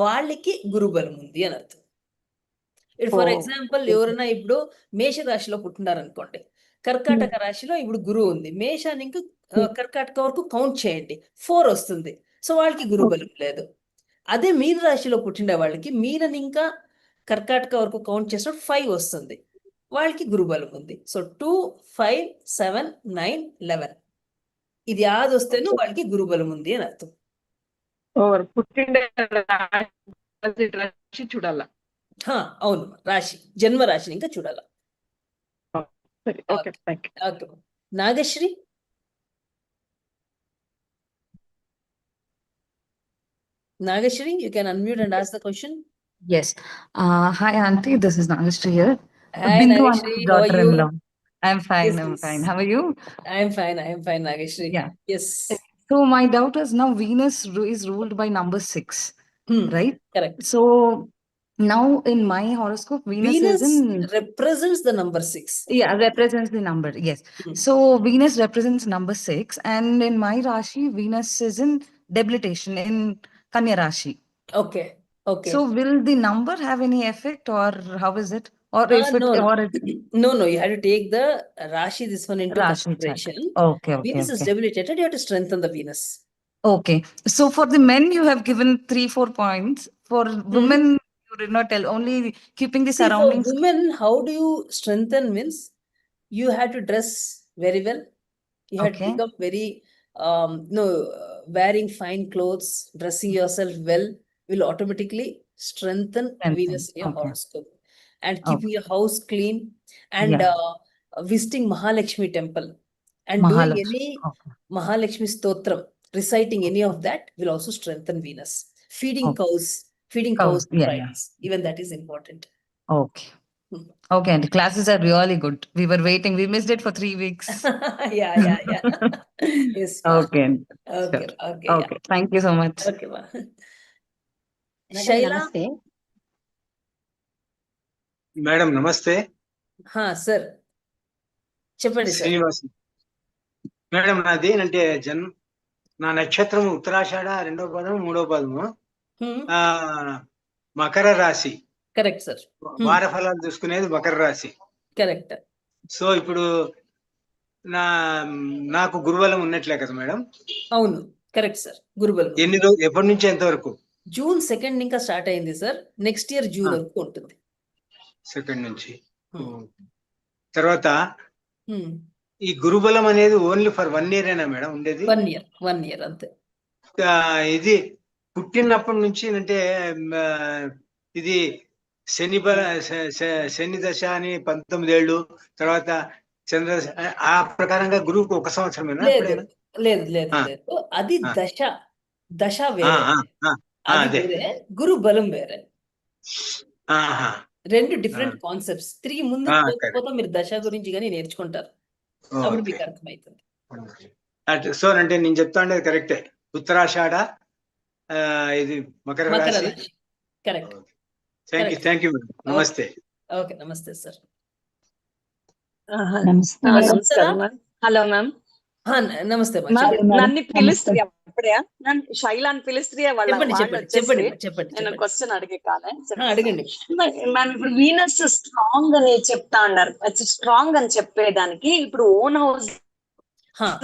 వాళ్ళకి గురుబలం ఉంది అని అర్థం. ఫర్ ఎగ్జాంపుల్ ఎవరైనా ఇప్పుడు మేష రాశిలో పుట్టినారు అనుకోండి, కర్కాటక రాశిలో ఇప్పుడు గురువు ఉంది. మేషాన్ని ఇంకా కర్కాటక వరకు కౌంట్ చేయండి, 4 వస్తుంది. సో వాళ్ళకి గురుబలం లేదు. అదే మీన రాశిలో పుట్టిన వాళ్ళకి మీనని ఇంకా కర్కాటక వరకు కౌంట్ చేసినప్పుడు 5 వస్తుంది, వాళ్ళకి గురుబలం ఉంది. సో 2, 5, 7, 9, 11 ఇది యాది వస్తేనో వాళ్ళకి గురుబలం ఉంది అని అర్థం. ఓవర్ పుట్టిన రాశి చూడాలా. అవును, రాశి జన్మ రాశిని ఇంకా చూడాల. సరే, okay, thank you. Okay, Nagasri. Nagashri, you can unmute and ask the question. Yes. Hi, Auntie. This is Nagashri here. Hi, Bindu Nagashri. Auntie's How are you? daughter-in-law. I'm fine. Yes, I'm yes. fine. How are you? I am fine. Nagashri. Yeah. Yes. So my doubt is now Venus is ruled by number 6, right? Correct. So now in my horoscope, Venus is in represents the number 6. Yeah, represents the number. Yes. So Venus represents number 6, and in my Rashi, Venus is in debilitation in Kanya Rashi. Okay. Okay. So will the number have any effect, or how is it? Or if it, no. or it, No, you have to take the Rashi, this one into Rashi chart. consideration. Okay, okay, Venus is okay. debilitated, you have to strengthen the Venus. Okay. So for the men, you have given 3-4 points. For women, you did not tell, only keeping the See, for surroundings. women, how do you strengthen means you have to dress very well. You have to Okay. become very, wearing fine clothes, dressing yourself well will automatically strengthen Venus in your Okay. horoscope. And keeping your house clean and Yeah. visiting Mahalakshmi temple and doing Mahalakshmi. any Okay. Mahalakshmi stotram, reciting any of that will also strengthen Venus. Feeding Okay. cows Cows, yeah, Fridays, even that is important. Okay. Okay, and the classes are really good. We were waiting. We missed it for 3 weeks. Yeah. Yes, ma. Okay. Okay, Sure. okay, yeah. Okay. Thank you so much. Okay, ma. Madam, namaste. Madam నమస్తే. Sir చెప్పండి sir. Srinivas madam, నాది అంటే నా నక్షత్రం ఉత్తరాషాఢ 2వ పదం 3వ పదము, మకర రాశి. Correct sir. వార ఫలాలు చూసుకునేది మకర రాశి. కరెక్ట్. సో ఇప్పుడు నాకు గురుబలం ఉన్నట్లే కదా మేడం? అవును, కరెక్ట్ సార్. గురుబలం ఎన్ని రోజులు, ఎప్పటి నుంచి ఎంత వరకు? జూన్ 2 ఇంకా స్టార్ట్ అయింది సార్. నెక్స్ట్ ఇయర్ జూన్ వరకు ఉంటుంది. 2 నుంచి. తర్వాత ఈ గురుబలం అనేది ఓన్లీ ఫర్ 1 year ఏనా మేడం ఉండేది? 1 year అంతే. ఇది పుట్టినప్పటి నుంచి అంటే ఇది శని దశ అని 19 ఏళ్ళు, తర్వాత చంద్ర ఆ ప్రకారంగా గురువుకు 1 సంవత్సరమేనా? లేదు. అది దశ వేరే, అది వేరే, గురు బలం వేరే. రెండు డిఫరెంట్ కాన్సెప్ట్స్. 3 ముందు పోతే మీరు దశ గురించి కానీ నేర్చుకుంటారు, అప్పుడు మీకు అర్థమవుతుంది. సో అంటే నేను చెప్తా ఉండేది కరెక్టే. ఉత్తరాషాఢ, ఇది మకర రాశి. కరెక్ట్. Thank you madam. నమస్తే. ఓకే, నమస్తే సార్. నమస్కారం మ్యామ్. Hello ma'am. నమస్తే నన్ను పిలుస్త్రీ అప్పుడే శైలా అని పిలుస్త్రీ వాళ్ళ చెప్పండి. నేను క్వశ్చన్ అడిగే కాలే అడగండి మ్యామ్. ఇప్పుడు వీనస్ స్ట్రాంగ్ అని చెప్తా ఉన్నారు. స్ట్రాంగ్ అని చెప్పేదానికి ఇప్పుడు ఓన్ హౌస్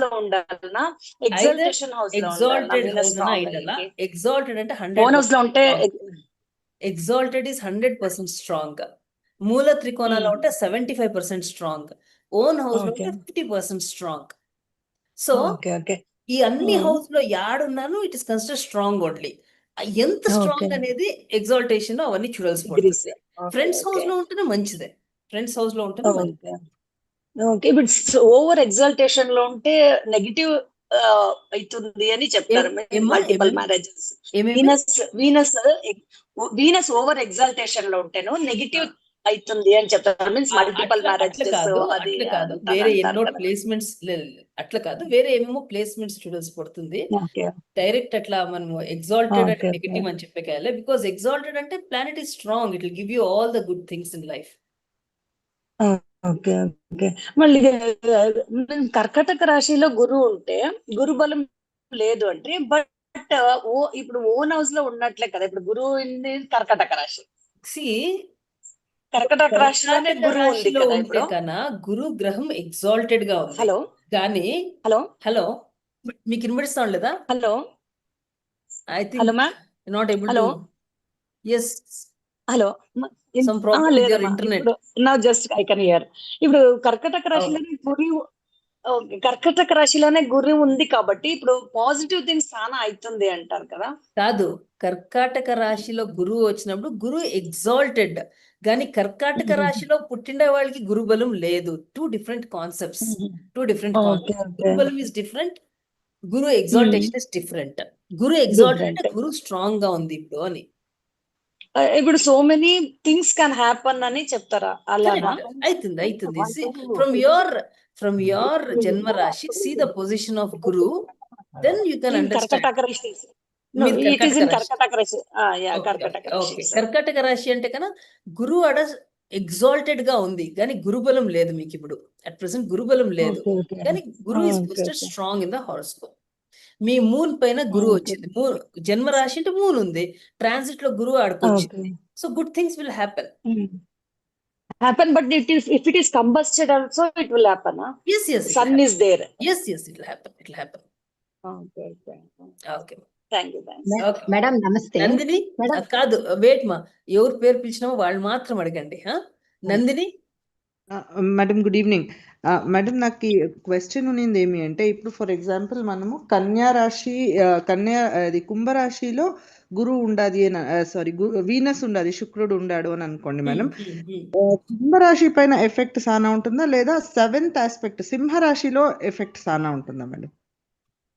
లో ఉండాలన్నా ఎగ్జాల్టేషన్ హౌస్ లో ఉండాలన్నా? ఎగ్జాల్టెడ్ అంటే 100%. ఓన్ హౌస్ లో ఉంటే ఎగ్జాల్టెడ్ ఇస్ 100% స్ట్రాంగ్. మూల త్రికోణాల్లో ఉంటే 75% స్ట్రాంగ్. ఓన్ హౌస్ లో ఉంటే 50% స్ట్రాంగ్. సో ఈ అన్ని హౌస్ లో యాడున్నాను it is consider strong only. ఎంత స్ట్రాంగ్ అనేది ఎగ్జాల్టేషన్ అవన్నీ చూడాల్సి పడుతుంది. ఫ్రెండ్స్ హౌస్ లో ఉంటేనే మంచిదే. ఫ్రెండ్స్ హౌస్ లో ఉంటేనే మంచిదే. ఓకే, ఇప్పుడు ఓవర్ ఎగ్జాల్టేషన్ లో ఉంటే నెగటివ్ అవుతుంది అని చెప్తారు. Multiple marriages. Venus over exaltation లో ఉంటేను నెగటివ్ అవుతుంది అని చెప్తారు. Means multiple marriages. అట్లా కాదు, వేరే ఎన్నో ప్లేస్మెంట్స్, అట్లా కాదు, వేరే ఏమేమో ప్లేస్మెంట్స్ చూడాల్సి పడుతుంది. డైరెక్ట్ అట్లా మనము ఎగ్జాల్టెడ్ అంటే నెగటివ్ అని చెప్పేకాలే. బికాస్ ఎగ్జాల్టెడ్ అంటే planet is strong, it will give you all the good things in life. Okay. మళ్ళీ కర్కటక రాశిలో గురువు ఉంటే గురు బలం లేదు అంటే, బట్ ఇప్పుడు ఓన్ హౌస్ లో ఉన్నట్లే కదా. ఇప్పుడు గురువు కర్కటక రాశి, కర్కటక రాశిలోనే గురువు ఉంది కదా ఇప్పుడు. కన్నా గురు గ్రహం ఎగ్జాల్టెడ్ గా ఉంది. కానీ హలో మీకు వినిపిస్తా ఉండలేదా? I think not able to. yes hello. some problem with your internet. Now just I can hear. ఇప్పుడు కర్కటక రాశిలో ఓకే, కర్కటక రాశిలోనే గురు ఉంది కాబట్టి ఇప్పుడు పాజిటివ్ థింగ్స్ చాలా అవుతుంది అంటారు కదా. కాదు, కర్కాటక రాశిలో గురువు వచ్చినప్పుడు గురువు ఎగ్జాల్టెడ్, కానీ కర్కాటక రాశిలో పుట్టిన వాళ్ళకి గురుబలం లేదు. Two different concepts. Okay okay గురుబలం is different, Guru exaltation is different. Guru exalted అంటే గురు స్ట్రాంగ్ గా ఉంది ఇప్పుడు అని. ఇప్పుడు so many things can happen అని చెప్తారా అలానా? అవుతుంది. ఫ్రమ్ యోర్ జన్మ రాశి, see the position of Guru, then you can understand. కర్కటక రాశి. No, it is in కర్కటక రాశి. కర్కటక రాశి. కర్కటక రాశి అంటే కన్నా గురు ఆడ ఎగ్జాల్టెడ్ గా ఉంది, కానీ గురుబలం లేదు మీకు ఇప్పుడు. అట్ ప్రెసెంట్ గురుబలం లేదు, కానీ Guru is posted strong in the horoscope. మీ మూన్ పైన గురువు వచ్చింది. మూన్ జన్మ రాశి అంటే మూన్ ఉంది, ట్రాన్సిట్ లో గురువు ఆడుకొచ్చింది. So good things will happen. But if it is combusted also, it will happen. Yes, sun is there. Yes, it will happen. Okay. Thank you. Madam నమస్తే. నందిని కాదు, వెయిట్ మా, ఎవరు పేరు పిలిచినామో వాళ్ళు మాత్రం అడగండి. Nandini. Madam good evening. Madam నాకు question ఉన్నింది ఏమి అంటే, ఇప్పుడు ఫర్ ఎగ్జాంపుల్ మనము కన్యా రాశి, కుంభరాశిలో గురువు ఉండాది, సారీ వీనస్ ఉండాది, శుక్రుడు ఉండాడు అని అనుకోండి మేడం. కుంభరాశి పైన ఎఫెక్ట్ సానా ఉంటుందా, లేదా 7th ఆస్పెక్ట్ సింహరాశిలో ఎఫెక్ట్ సానా ఉంటుందా మేడం?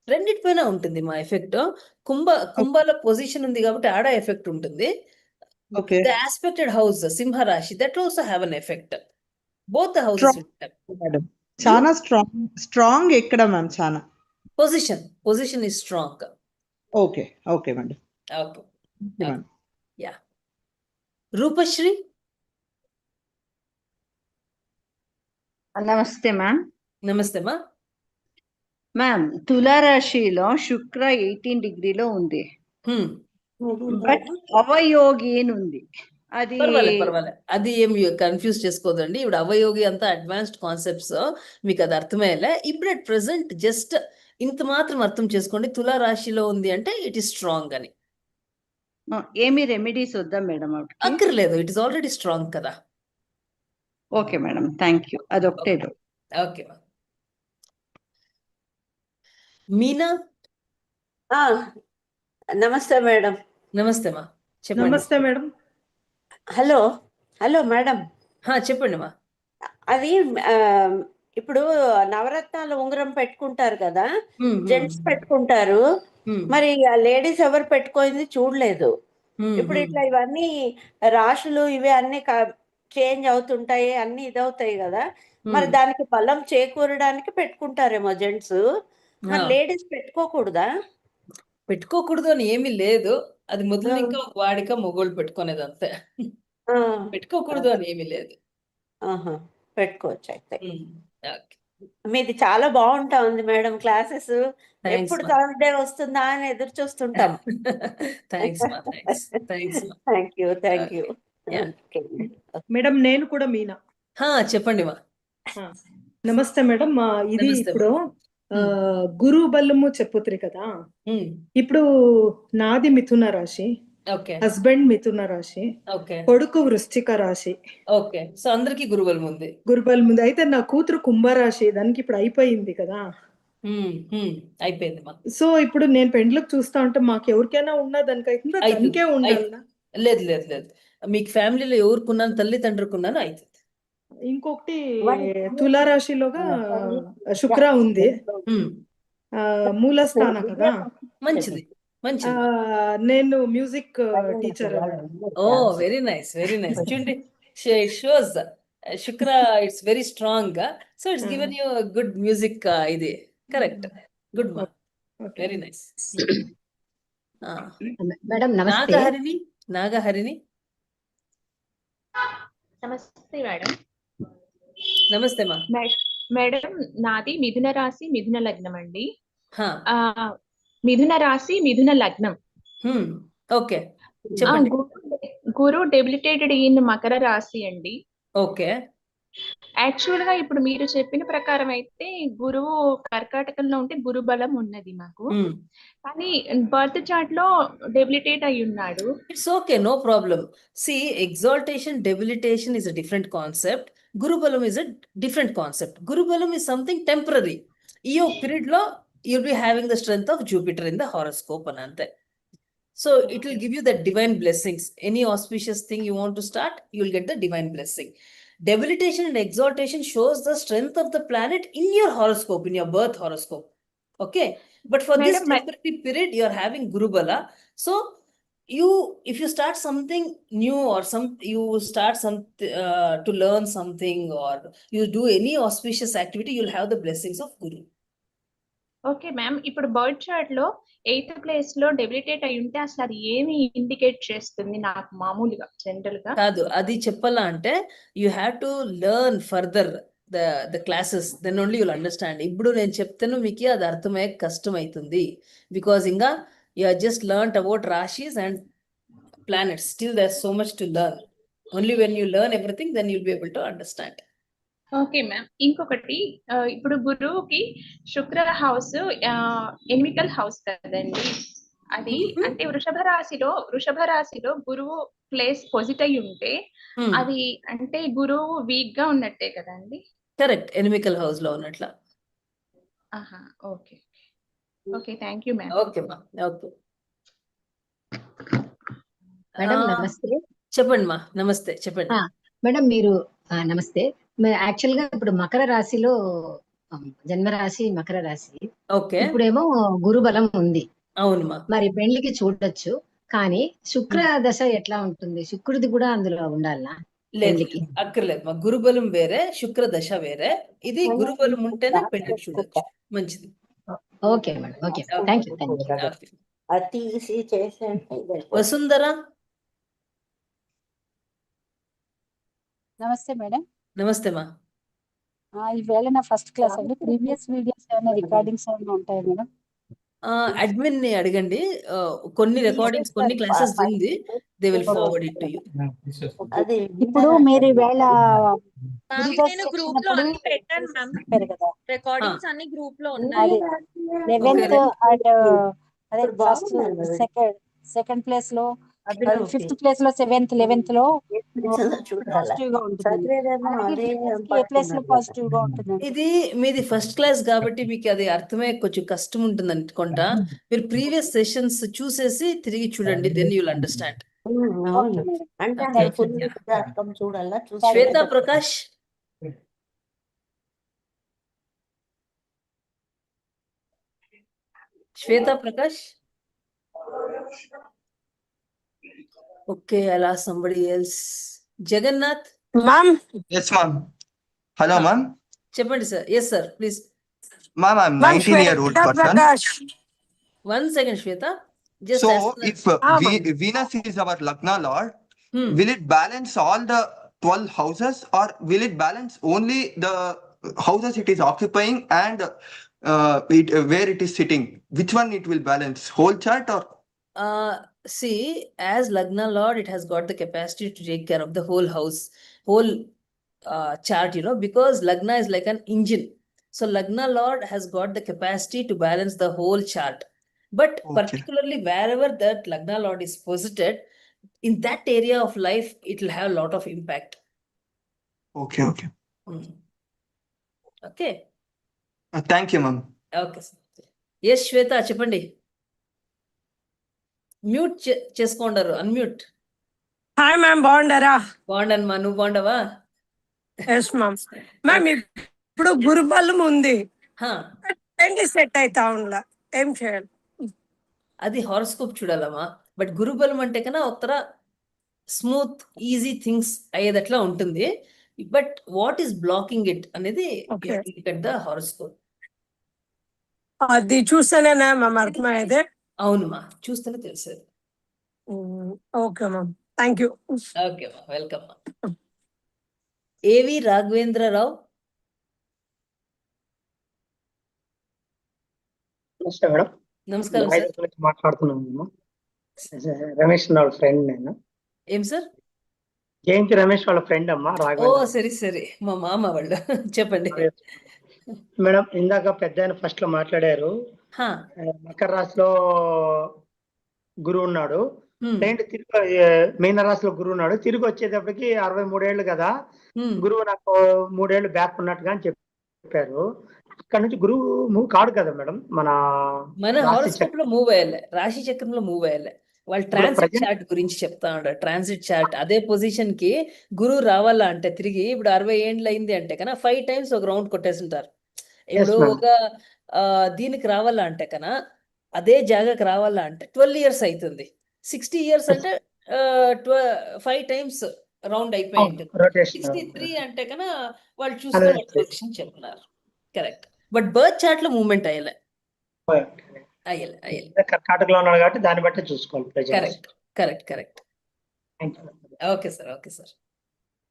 రెండిటిపైన ఉంటుంది మా ఎఫెక్ట్. కుంభలో పొజిషన్ ఉంది కాబట్టి ఆడ ఎఫెక్ట్ ఉంటుంది. ద ఆస్పెక్టెడ్ హౌస్ సింహరాశి, that also have an effect. Both houses madam చాలా స్ట్రాంగ్ ఎక్కడ మ్యామ్? చాలా position is strong. Okay madam. Yeah. Roopashree. నమస్తే మ్యామ్. నమస్తే మా. మ్యామ్ తులారాశిలో శుక్ర 18 డిగ్రీలో ఉంది, బట్ అవయోగి అని ఉంది. అది పర్వాలేదు, అది ఏమి కన్ఫ్యూజ్ చేసుకోదండి. ఇప్పుడు అవయోగి అంతా అడ్వాన్స్డ్ కాన్సెప్ట్స్, మీకు అది అర్థమయ్యేలా. ఇప్పుడు అట్ ప్రెసెంట్ జస్ట్ ఇంత మాత్రం అర్థం చేసుకోండి, తులారాశిలో ఉంది అంటే ఇట్ ఈస్ స్ట్రాంగ్ అని. ఏమి రెమెడీస్ వద్దా మేడం? అక్కర్లేదు, ఇట్ ఈస్ ఆల్రెడీ స్ట్రాంగ్ కదా. Okay madam, thank you. అదొకటే. ఓకే. మీనా. నమస్తే మేడం. నమస్తే మా, చెప్పండి. నమస్తే మేడం. Hello madam. చెప్పండి మా. అది ఇప్పుడు నవరత్నాలు ఉంగరం పెట్టుకుంటారు కదా, జెంట్స్ పెట్టుకుంటారు, మరి లేడీస్ ఎవరు పెట్టుకోయింది చూడలేదు. ఇప్పుడు ఇట్లా ఇవన్నీ రాశులు ఇవి అన్ని చేంజ్ అవుతుంటాయి, అన్ని ఇదవుతాయి కదా, మరి దానికి బలం చేకూరడానికి పెట్టుకుంటారేమో జెంట్స్, మరి లేడీస్ పెట్టుకోకూడదా? పెట్టుకోకూడదు అని ఏమీ లేదు, అది మొదలు ఇంకా వాడిక మొగోళ్ళు పెట్టుకునేది అంతే. పెట్టుకోకూడదు అని ఏమీ లేదు. పెట్టుకోవచ్చు అయితే. మీది చాలా బాగుంటా ఉంది మేడం క్లాసెస్. ఎప్పుడు థర్స్డే వస్తుందా అని ఎదురు చూస్తుంటాం. Thank you. మేడం నేను కూడా మీనా. చెప్పండి మా. నమస్తే మేడం. ఇది ఇప్పుడు గురు బలము చెప్పుత్రి కదా, ఇప్పుడు నాది మిథున రాశి, హస్బెండ్ మిథున రాశి, కొడుకు వృశ్చిక రాశి. ఓకే, సో అందరికి గురుబలం ఉంది. అయితే నా కూతురు కుంభరాశి, దానికి ఇప్పుడు అయిపోయింది కదా. అయిపోయింది. సో ఇప్పుడు నేను పెండ్లకు చూస్తా ఉంటే మాకు ఎవరికైనా ఉన్నా దానికైతే దానికే ఉండాలి. లేదు, మీకు ఫ్యామిలీలో ఎవరుకున్నాను, తల్లిదండ్రులకున్నాను అవుతుంది. ఇంకొకటి తులారాశిలోగా శుక్ర ఉంది, మూల స్థానం కదా. మంచిది. నేను మ్యూజిక్ టీచర్. Very nice. చూడండి, shows Shukra it's very strong, so it's given you good music. ఇది కరెక్ట్. గుడ్ మా, వెరీ నైస్. మేడం నమస్తే. నాగహరిణి. నమస్తే మేడం. నమస్తే మా. మేడం నాది మిథున రాశి మిథున లగ్నం అండి. మిథున రాశి మిథున లగ్నం. Okay, Guru debilitated in Makar రాశి అండి. ఓకే. యాక్చువల్ గా ఇప్పుడు మీరు చెప్పిన ప్రకారం అయితే గురువు కర్కాటకంలో ఉంటే గురు బలం ఉన్నది మాకు, కానీ బర్త్ చార్ట్ లో డెబిలిటేట్ అయి ఉన్నాడు. It's okay, no problem. See, exaltation, debilitation is a different concept. Gurubalam is a different concept. Gurubalam is something temporary. ఈ period లో you'll be having the strength of Jupiter in the horoscope and ante. So it will give you the divine blessings. Any auspicious thing you want to start, you will get the divine blessing. Debilitation and exaltation shows the strength of the planet in your horoscope, in your birth horoscope. Okay, but for this temporary period, you are having Gurubala. So if you start something new or you start to learn something, or you do any auspicious activity, you'll have the blessings of Guru. Okay ma'am, ఇప్పుడు birth chart లో 8th place లో debilitate అయి ఉంటే అసలు అది ఏమి indicate చేస్తుంది నాకు మామూలుగా జనరల్ గా? కాదు, అది చెప్పాలా అంటే you have to learn further the classes, then only you'll understand. ఇప్పుడు నేను చెప్తాను మీకు అది అర్థమయ్యే కష్టం అవుతుంది, బికాస్ ఇంకా you have just learned about రాశిస్ and planets. Still there so much to learn. Only when you learn everything, then you'll be able to understand. Okay ma'am, ఇంకొకటి ఇప్పుడు గురువుకి శుక్ర హౌస్ ఎనిమికల్ హౌస్ కదండి, అది అంటే వృషభ రాశిలో గురువు ప్లేస్ పొజిట్ అయి ఉంటే అది అంటే గురువు వీక్ గా ఉన్నట్టే కదండి? కరెక్ట్, ఎనిమికల్ హౌస్ లో ఉన్నట్ల. Okay okay, thank you ma'am. Okay మా, ఓకే మేడం నమస్తే. చెప్పండి మా. నమస్తే, చెప్పండి మేడం. మీరు నమస్తే. యాక్చువల్ గా ఇప్పుడు మకర రాశిలో జన్మరాశి మకర రాశి. ఓకే, ఇప్పుడేమో గురుబలం ఉంది. అవునమ్మా. మరి పెళ్లికి చూడొచ్చు, కానీ శుక్ర దశ ఎట్లా ఉంటుంది? శుక్రుడిది కూడా అందులో ఉండాలా? లేదు, అక్కర్లేదు మా. గురుబలం వేరే, శుక్ర దశ వేరే. ఇది గురుబలం ఉంటేనే పెళ్లికి చూడొచ్చు. మంచిది. Okay madam, okay, thank you. Vasundhara నమస్తే మేడం. నమస్తే మా. ఈవేళ నా ఫస్ట్ క్లాస్ అండి. ప్రీవియస్ వీడియోస్ ఏమైనా రికార్డింగ్స్ ఏమైనా ఉంటాయి మేడం? అడ్మిన్ ని అడగండి, కొన్ని రికార్డింగ్స్, కొన్ని క్లాసెస్ ఉంది, they will forward it to you. ఇప్పుడు మీరు ఈవేళ గ్రూప్ లో అన్ని పెట్టాను మ్యామ్, రికార్డింగ్స్ అన్ని గ్రూప్ లో ఉన్నాయి. 11th అండ్ అదే ఫస్ట్ సెకండ్ ప్లేస్ లో, 5th ప్లేస్ లో, 7th 11th లో పాజిటివ్ గా ఉంటుంది. ఏ ప్లేస్ లో పాజిటివ్ గా ఉంటుంది? ఇది మీది ఫస్ట్ క్లాస్ కాబట్టి మీకు అది అర్థమే కొంచెం కష్టం ఉంటుంది అనుకుంటా. మీరు ప్రీవియస్ సెషన్స్ చూసేసి తిరిగి చూడండి, then you'll understand. Shweta Prakash, Shweta Prakash. Okay, I'll ask somebody else. Jagannath. Ma'am. Yes, ma'am. Hello, ma'am. Cheppandi sir. Yes, sir. Please. Ma'am, I'm 19-year-old person. 1 second, Shweta. Just so, if Venus is our Lagna Lord, will it balance all the 12 houses, or will it balance only the houses it is occupying and where it is sitting? Which one it will balance? Whole chart or? See, as Lagna Lord, it has got the capacity to take care of the whole house, whole chart, because Lagna is like an engine. So Lagna Lord has got the capacity to balance the whole chart. But particularly wherever that Lagna Lord is posited, in that area of life, it will have a lot of impact. Okay. Okay. Thank you, ma'am. Okay. Yes, Shweta, cheppandi. Mute చేసుకోండారు, unmute. Hi ma'am, బాగుండారా? బాగుండమ్మా, నువ్వు బాగుండవా? Yes ma'am. Ma'am, ఇప్పుడు గురుబలం ఉంది, set అవుతా ఉండా, ఏం చేయాలి? అది హారోస్కోప్ చూడాలమ్మా. బట్ గురుబలం అంటే కన్నా ఉత్తర స్మూత్ ఈజీ థింగ్స్ అయ్యేదట్లా ఉంటుంది. But what is blocking it అనేది ద హారోస్కోప్. అది చూస్తేనే మ్యామ్ అర్థమయ్యేదే. అవునమ్మా, చూస్తేనే తెలిసేది. Okay ma'am, thank you. Okay అమ్మా, వెల్కమ్. ఏవి రాఘవేంద్రరావు. నమస్తే మేడం. నమస్కారం సార్. మాట్లాడుతున్నాను రమేష్ నా ఫ్రెండ్. నేను ఏం సార్? జయంతి రమేష్ వాళ్ళ ఫ్రెండ్ అమ్మా ఓ రాఘవేంద్ర. సరే సరే, మా మామ వాళ్ళు. చెప్పండి. మేడం ఇందాక పెద్ద ఆయన ఫస్ట్ లో మాట్లాడారు, హా, మకర రాశిలో గురువు ఉన్నాడు, హ్మ్, లేదంటే తిరిగి మీన రాశిలో గురువు ఉన్నాడు, తిరిగి వచ్చేటప్పటికి 63 ఏళ్ళు కదా, హ్మ్. గురువు నాకు 3 ఏళ్ళు బ్యాక్ ఉన్నట్టుగా అని చెప్పారు. ఇక్కడ నుంచి గురువు మూవ్ కాడు కదా మేడం మన మన రాశి హారోస్కోప్ లో మూవ్ అయ్యాలి, రాశి చక్రంలో మూవ్ అయ్యాలి. వాళ్ళు ట్రాన్సిట్ ప్రజెంట్ చార్ట్ గురించి చెప్తా ఉంటారు. ట్రాన్సిట్ చార్ట్ అదే పొజిషన్ కి గురువు రావాలా అంటే తిరిగి ఇప్పుడు 60 ఏండ్లు అయింది అంటే కన్నా 5 times ఒక రౌండ్ కొట్టేసింటారు. ఇప్పుడు ఒక దీనికి రావాలా అంటే కన్నా అదే జాగాకి రావాలా అంటే 12 years అవుతుంది. 60 years అంటే 5 times రౌండ్ అయిపోయి ఉంటుంది. రొటేషన్ 63 అంటే కన్నా వాళ్ళు చూసుకొని పొజిషన్ చెప్తున్నారు. కరెక్ట్. బట్ బర్త్ చార్ట్ లో మూవ్మెంట్ అయ్యాలి. అయ్యాలి. కర్ణాటకలో ఉన్నాడు కాబట్టి దాన్ని బట్టి చూసుకోవాలి present. Correct correct correct. Okay sir, okay sir.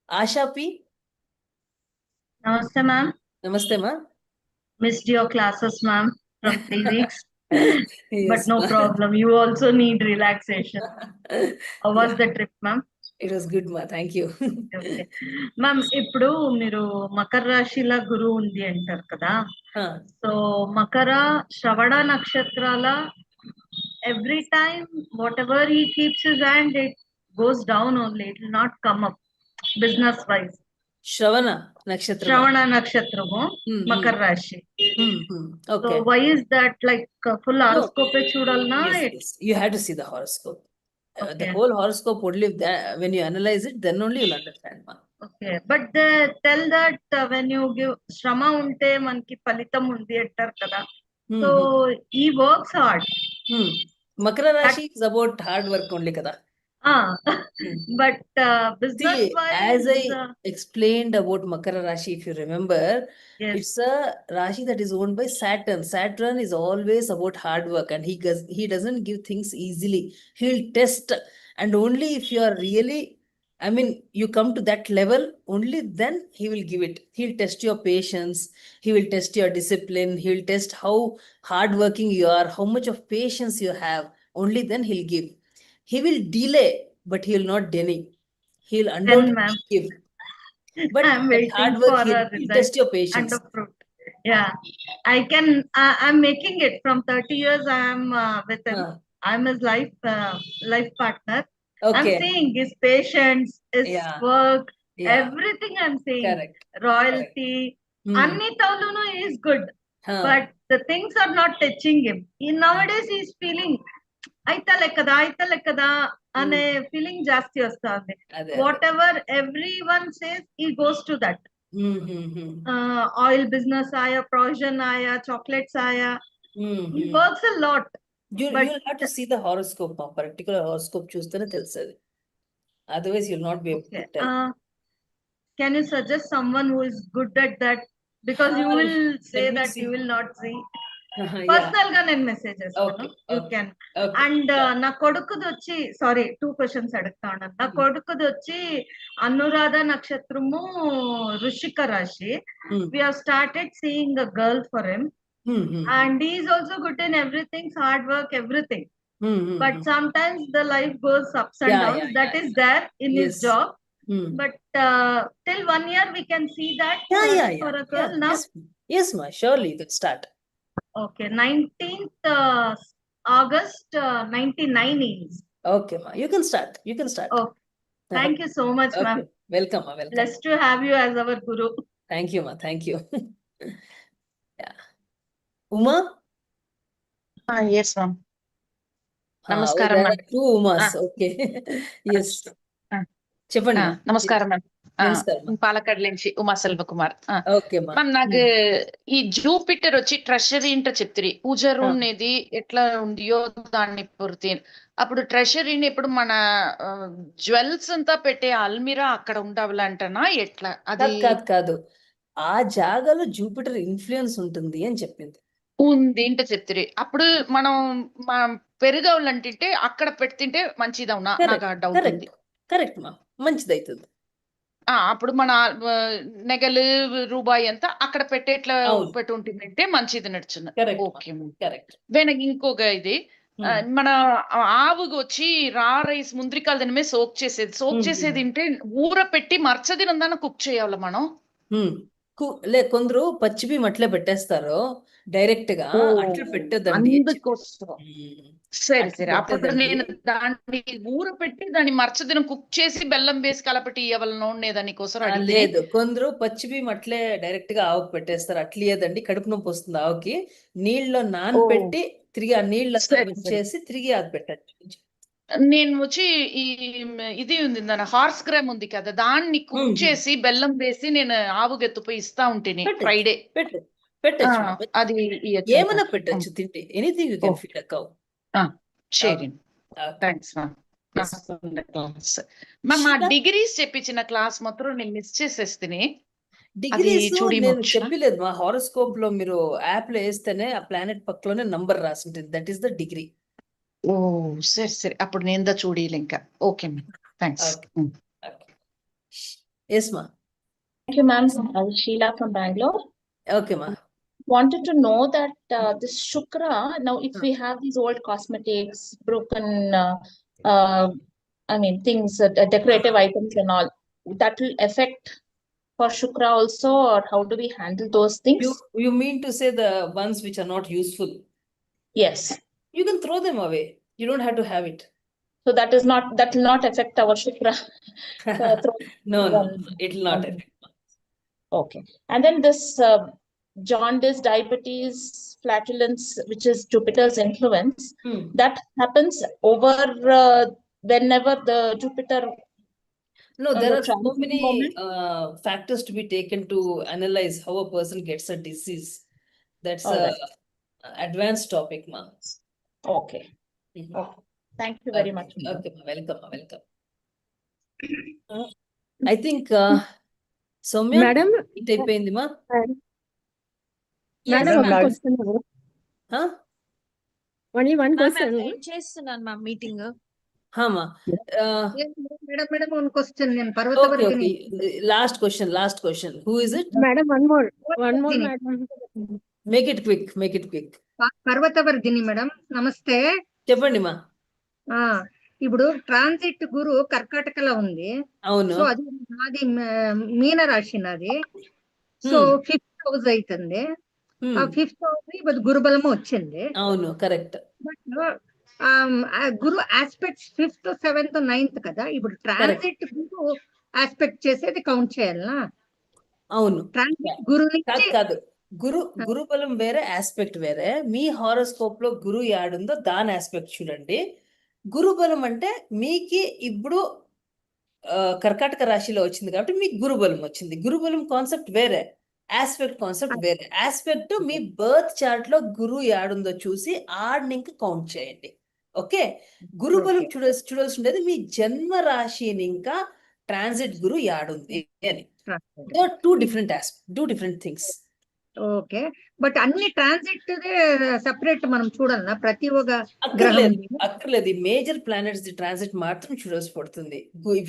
ASHA P. Namaste, ma'am. నమస్తే మా. Missed your classes, ma'am, from 3 weeks. Yes, But no ma'am. problem. You also need relaxation. How was the trip, ma'am? It was good, ma. Thank you. Okay. Ma'am ఇప్పుడు మీరు మకర రాశిలో గురువు ఉంది అంటారు కదా, so మకర శ్రవణ నక్షత్రాల every time whatever he keeps his hand it goes down only, it will not come up business wise. శ్రవణ నక్షత్రం. శ్రవణ నక్షత్రము మకర రాశి. So Okay. Why is that? Like full horoscope చూడాలనా? Yes, yes. You have to see the horoscope. The whole horoscope only when you analyze it, then only you'll understand, ma. Okay, but they tell that when you give శ్రమ ఉంటే మనకి ఫలితం ఉంది అంటారు కదా, so he works hard. Makara Rashi is about hard work only, kada. But business See, wise, as I explained about Makara Rashi, if you remember, yes, it's a Rashi that is owned by Saturn. Saturn is always about hard work, and he doesn't give things easily. He'll test, and only if you are really, I mean, you come to that level, only then he will give it. He'll test your patience. He will test your discipline. He'll test how hardworking you are, how much of patience you have. Only then he'll give. He will delay, but he will not deny. He'll undoubtedly give. But I'm that waiting hard work, for a he'll result test your and patience. a fruit. Yeah, I'm making it from 30 years. I'm with him. I'm his life partner. I'm Okay. seeing his patience, his work, Yeah. everything I'm seeing. Correct. Royalty. Anni tavlunu is good, but the things are not touching him. Nowadays he's feeling aitale kada ane feeling jasti vastandi. Whatever everyone says, he goes to that. Oil business aya, provision aya, chocolates aya. He works a lot. You'll have to see the horoscope, ma. Particular horoscope చూస్తేనే తెలుస్తుంది. Otherwise, you'll not be able to tell. Can you suggest someone who is good at that? Because you will say that you will not see. Personal ga నేను message చేస్తాను. You can. And నా కొడుకుది వచ్చి, sorry 2 questions అడుగుతా ఉన్నాను. నా కొడుకుది వచ్చి అనురాధ నక్షత్రము వృశ్చిక రాశి. We have started seeing a girl for him. And he is also good in everything, hard work, everything. But sometimes the life goes ups and downs. That is there in his job. But till 1 year we can see that for a girl now. Yes, ma. Surely you can start. Okay, 19th August 99 is. Okay, ma. You can start. Oh, thank you so much, ma'am. Welcome, ma. Welcome. Blessed to have you as our guru. Thank you, ma. Thank you. Yeah. Uma? Yes, ma'am. Namaskaram, there ma'am. are 2 Umas. Okay. Yes. చెప్పండి. నమస్కారం ma'am. నమస్కారం. పాలక్కడ్ నుంచి Uma Selva Kumar. Okay ma'am నాకు ఈ Jupiter వచ్చి treasury ఇంట చెప్తిరి పూజ room నేది ఎట్లా ఉండియో దాన్ని పూర్తి అప్పుడు ట్రెషరీని ఇప్పుడు మన జ్యువెల్స్ అంతా పెట్టే అల్మిరా అక్కడ ఉండవాలంటనా ఎట్లా? అది కాదు ఆ జాగాలో జూపిటర్ ఇన్ఫ్లుయెన్స్ ఉంటుంది అని చెప్పింది. ఉంది ఇంట చెప్తిరి. అప్పుడు మనం పెరుగవులంటే అక్కడ పెడుతుంటే మంచిదవునా? నాకు డౌట్ ఉంది. కరెక్ట్ మా, మంచిది అవుతుంది. అప్పుడు మన నెగలు రూపాయి అంతా అక్కడ పెట్టేట్లా పెట్టుంటుందంటే మంచిది నడుచున్నా. Okay, correct. వెనక ఇంకొక ఇది మన ఆవుగు వచ్చి రా రైస్ ముంద్రికాలు తినమే సోక్ చేసేది తింటే ఊర పెట్టి మర్చదినం దాన్ని కుక్ చేయాలి మనం. కొందరు పచ్చిబియ్యం అట్లే పెట్టేస్తారు డైరెక్ట్ గా, అట్లా పెట్టొద్దండి. సరే అప్పుడు నేను దాన్ని ఊర పెట్టి దాన్ని మర్చదినం కుక్ చేసి బెల్లం వేసి కలపటి ఇవ్వాలను దానికోసం అడిగితే. లేదు, కొందరు పచ్చిబియ్యం అట్లే డైరెక్ట్ గా ఆవుకు పెట్టేస్తారు. అట్లేదండి, కడుపు నొప్పి వస్తుంది ఆవుకి. నీళ్ళలో నానపెట్టి తిరిగి ఆ నీళ్ళు చేసి తిరిగి అది పెట్టచ్చు. నేను వచ్చి ఇది ఉంది హార్స్ గ్రామ్ ఉంది కదా, దాన్ని కుక్ చేసి బెల్లం వేసి నేను ఆవుగెత్తుపోయి ఇస్తా ఉంటేని ఫ్రైడే పెట్టచ్చు. అది ఏమైనా పెట్టచ్చు తింటే. Anything you can feed a cow. Thanks మా డిగ్రీస్ చెప్పించిన క్లాస్ మాత్రం నేను మిస్ చేసేస్తేనే. డిగ్రీస్ నేను చెప్పలేదు, మా హారోస్కోప్ లో మీరు యాప్ లో వేస్తేనే ఆ ప్లానెట్ పక్కలోనే నంబర్ రాసి ఉంటుంది. That is the degree. ఓ సరే అప్పుడు నేను చూడాలి ఇంకా. Okay ma'am, thanks. Yes ma. Thank you ma'am. Sheila from Bangalore. Okay ma. Wanted to know that this Shukra, now if we have these old cosmetics, broken I mean things, decorative items and all, that will affect for Shukra also, or how do we handle those things? You mean to say the ones which are not useful? Yes. You can throw them away. You don't have to have it. So that will not affect our Shukra. No, it will not affect. Okay. And then this jaundice, diabetes, flatulence, which is Jupiter's influence, that happens over whenever the Jupiter. No, there are so many factors to be taken to analyze how a person gets a disease. That's an advanced topic, ma. Okay. Okay. Thank you very much. Okay, welcome. I think Soumya, madam, it అయిపోయింది మా. Madam, one question. Only one question. ఏం చేస్తున్నాను మా meeting. మా madam one question. నేను Parvathavardhini. Last question. Who is it? Madam, one more madam. Make it quick. Parvathavardhini madam, నమస్తే. చెప్పండి మా. ఇప్పుడు ట్రాన్సిట్ గురు కర్కాటకలో ఉంది. అవును. సో అది నాది మీన రాశి నాది. సో 5th హౌస్ అవుతుంది. ఆ 5th హౌస్ ఇప్పుడు గురుబలము వచ్చింది. అవును, correct. But Guru aspects 5th, 7th, 9th కదా. ఇప్పుడు ట్రాన్సిట్ గురు ఆస్పెక్ట్ చేసేది కౌంట్ చేయాలనా? అవును. ట్రాన్సిట్ గురు కాదు. గురు బలం వేరే, ఆస్పెక్ట్ వేరే. మీ హారోస్కోప్ లో గురు యాడుందో దాని ఆస్పెక్ట్ చూడండి. గురుబలం అంటే మీకు ఇప్పుడు కర్కాటక రాశిలో వచ్చింది కాబట్టి మీకు గురుబలం వచ్చింది. గురుబలం కాన్సెప్ట్ వేరే, ఆస్పెక్ట్ కాన్సెప్ట్ వేరే. ఆస్పెక్ట్ మీ బర్త్ చార్ట్ లో గురు యాడుందో చూసి ఆడిని కౌంట్ చేయండి. ఓకే, గురుబలం చూడాల్సి ఉండేది మీ జన్మ రాశిని ఇంకా ట్రాన్సిట్ గురు యాడుంది అని. Two different things. Okay, but అన్ని ట్రాన్సిట్ సెపరేట్ మనం చూడాలన్నా ప్రతి ఒక్క అక్కర్లేదు. మేజర్ ప్లానెట్స్ ది ట్రాన్సిట్ మాత్రం చూడాల్సి పడుతుంది.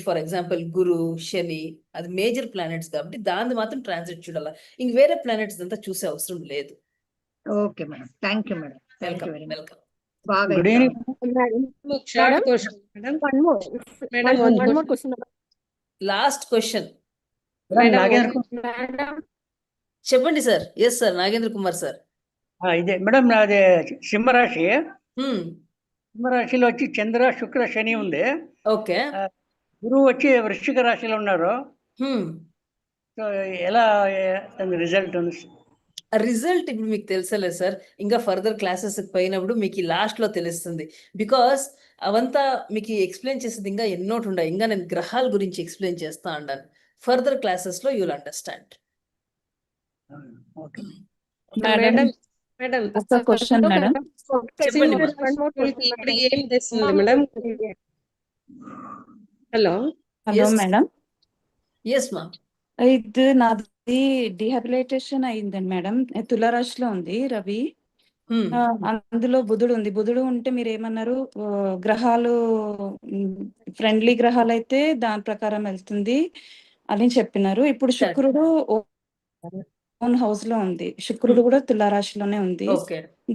ఫర్ ఎగ్జాంపుల్ గురు, శని, అది మేజర్ ప్లానెట్స్ కాబట్టి దాన్ని మాత్రం ట్రాన్సిట్ చూడాలి. ఇంక వేరే ప్లానెట్స్ అంతా చూసే అవసరం లేదు. Okay madam, thank you madam. Welcome. బాగా లాస్ట్ క్వశ్చన్ చెప్పండి sir. Yes sir, Nagendra Kumar sir. ఇదే మేడం, నాది సింహరాశి. సింహరాశిలో వచ్చి చంద్ర, శుక్ర, శని ఉంది. ఓకే. గురువు వచ్చి వృశ్చిక రాశిలో ఉన్నారు. సో ఎలా రిజల్ట్ ఇప్పుడు మీకు తెలుసలేదు సార్. ఇంకా ఫర్దర్ క్లాసెస్ పోయినప్పుడు మీకు లాస్ట్ లో తెలుస్తుంది. బికాస్ అవంతా మీకు ఎక్స్ప్లెయిన్ చేసేది ఇంకా ఎన్నోటి ఉన్నాయి. ఇంకా నేను గ్రహాల గురించి ఎక్స్ప్లెయిన్ చేస్తా ఉన్నాను. ఫర్దర్ క్లాసెస్ లో యుల్ అండర్స్టాండ్. మేడం ఒక క్వశ్చన్ మేడం. ఇప్పుడు ఏం చేస్తుంది మేడం? Hello madam. ఎస్ మా. ఇది నాది డిహాబిలిటేషన్ అయిందండి మేడం. తులారాశిలో ఉంది రవి. అందులో బుధుడు ఉంది. బుధుడు ఉంటే మీరు ఏమన్నారు, గ్రహాలు ఫ్రెండ్లీ గ్రహాలు అయితే దాని ప్రకారం వెళ్తుంది అని చెప్పినారు. ఇప్పుడు శుక్రుడు ఓన్ హౌస్ లో ఉంది. శుక్రుడు కూడా తులారాశిలోనే ఉంది.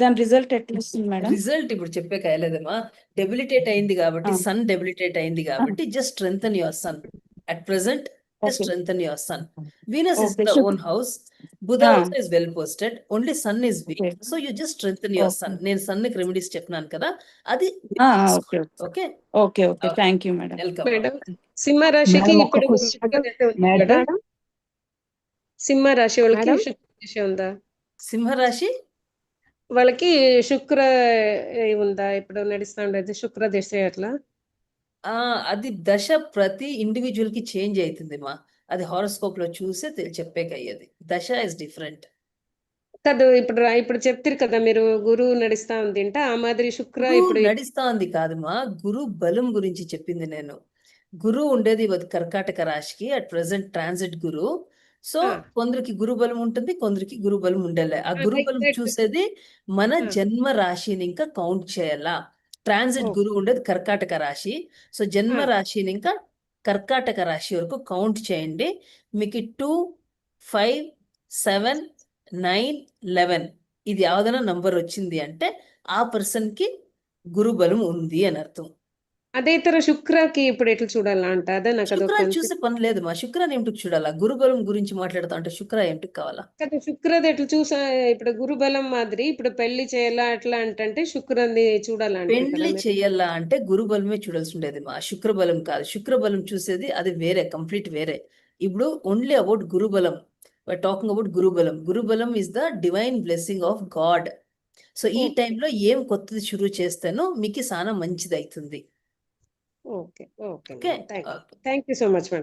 దాని రిజల్ట్ ఎట్లా వస్తుంది మేడం? రిజల్ట్ ఇప్పుడు చెప్పే కాయలేదమ్మా. డెబిలిటేట్ అయింది కాబట్టి, సన్ డెబిలిటేట్ అయింది కాబట్టి just strengthen your son. At present strengthen your sun. Venus is the own house. Buddha also is well posted. Only sun is weak. So you just strengthen your sun. నేను sun కి remedies చెప్పినాను కదా, అది okay. Okay okay, thank you madam. Madam సింహ రాశికి ఇప్పుడు madam సింహ రాశి వాళ్ళకి శుక్ర దశ ఉందా? సింహరాశి వాళ్ళకి శుక్ర ఉందా ఇప్పుడు నడుస్తా ఉండేది శుక్ర దశ అట్లా? అది దశ ప్రతి ఇండివిజువల్ కి చేంజ్ అవుతుంది మా. అది హారోస్కోప్ లో చూసే చెప్పేకయ్యేది. దశ ఇస్ డిఫరెంట్ కాదు. ఇప్పుడు చెప్తారు కదా మీరు, గురువు నడుస్తా ఉంది అంటే ఆ మాదిరి శుక్ర ఇప్పుడు నడుస్తా ఉంది కాదు మా, గురు బలం గురించి చెప్పింది నేను. గురువు ఉండేది కర్కాటక రాశికి at present transit Guru. So కొందరికి గురు బలం ఉంటుంది, కొందరికి గురు బలం ఉండలే. ఆ గురు బలం చూసేది మన జన్మ రాశిని ఇంకా కౌంట్ చేయాలా. ట్రాన్సిట్ గురువు ఉండేది కర్కాటక రాశి. సో జన్మ రాశిని ఇంకా కర్కాటక రాశి వరకు కౌంట్ చేయండి. మీకు 2, 5, 7, 9, 11 ఇది ఏదైనా నంబర్ వచ్చింది అంటే ఆ పర్సన్ కి గురు బలం ఉంది అని అర్థం. అదే తర శుక్రకి ఇప్పుడు ఎట్లా చూడాలా అంట? అదే నాకు శుక్రాన్ని చూసే పని లేదు మా. శుక్రాన్ని ఏమిటికి చూడాలా? గురుబలం గురించి మాట్లాడుతా అంటే శుక్ర ఏమిటికి కావాలా? కదా శుక్రది ఎట్లా చూసా ఇప్పుడు గురుబలం మాదిరి ఇప్పుడు పెళ్లి చేయాలా అట్లా అంటే శుక్రని చూడాలంట. పెండ్లి చేయాలా అంటే గురుబలమే చూడాల్సి ఉండేది మా, శుక్రబలం కాదు. శుక్రబలం చూసేది అది వేరే, కంప్లీట్ వేరే. ఇప్పుడు ఓన్లీ అబౌట్ గురుబలం, టాకింగ్ అబౌట్ గురుబలం. గురుబలం is the divine blessing of God. So ఈ టైంలో ఏం కొత్తది షురూ చేస్తేనో మీకు చాలా మంచిది అవుతుంది. Okay okay, thank you so much madam.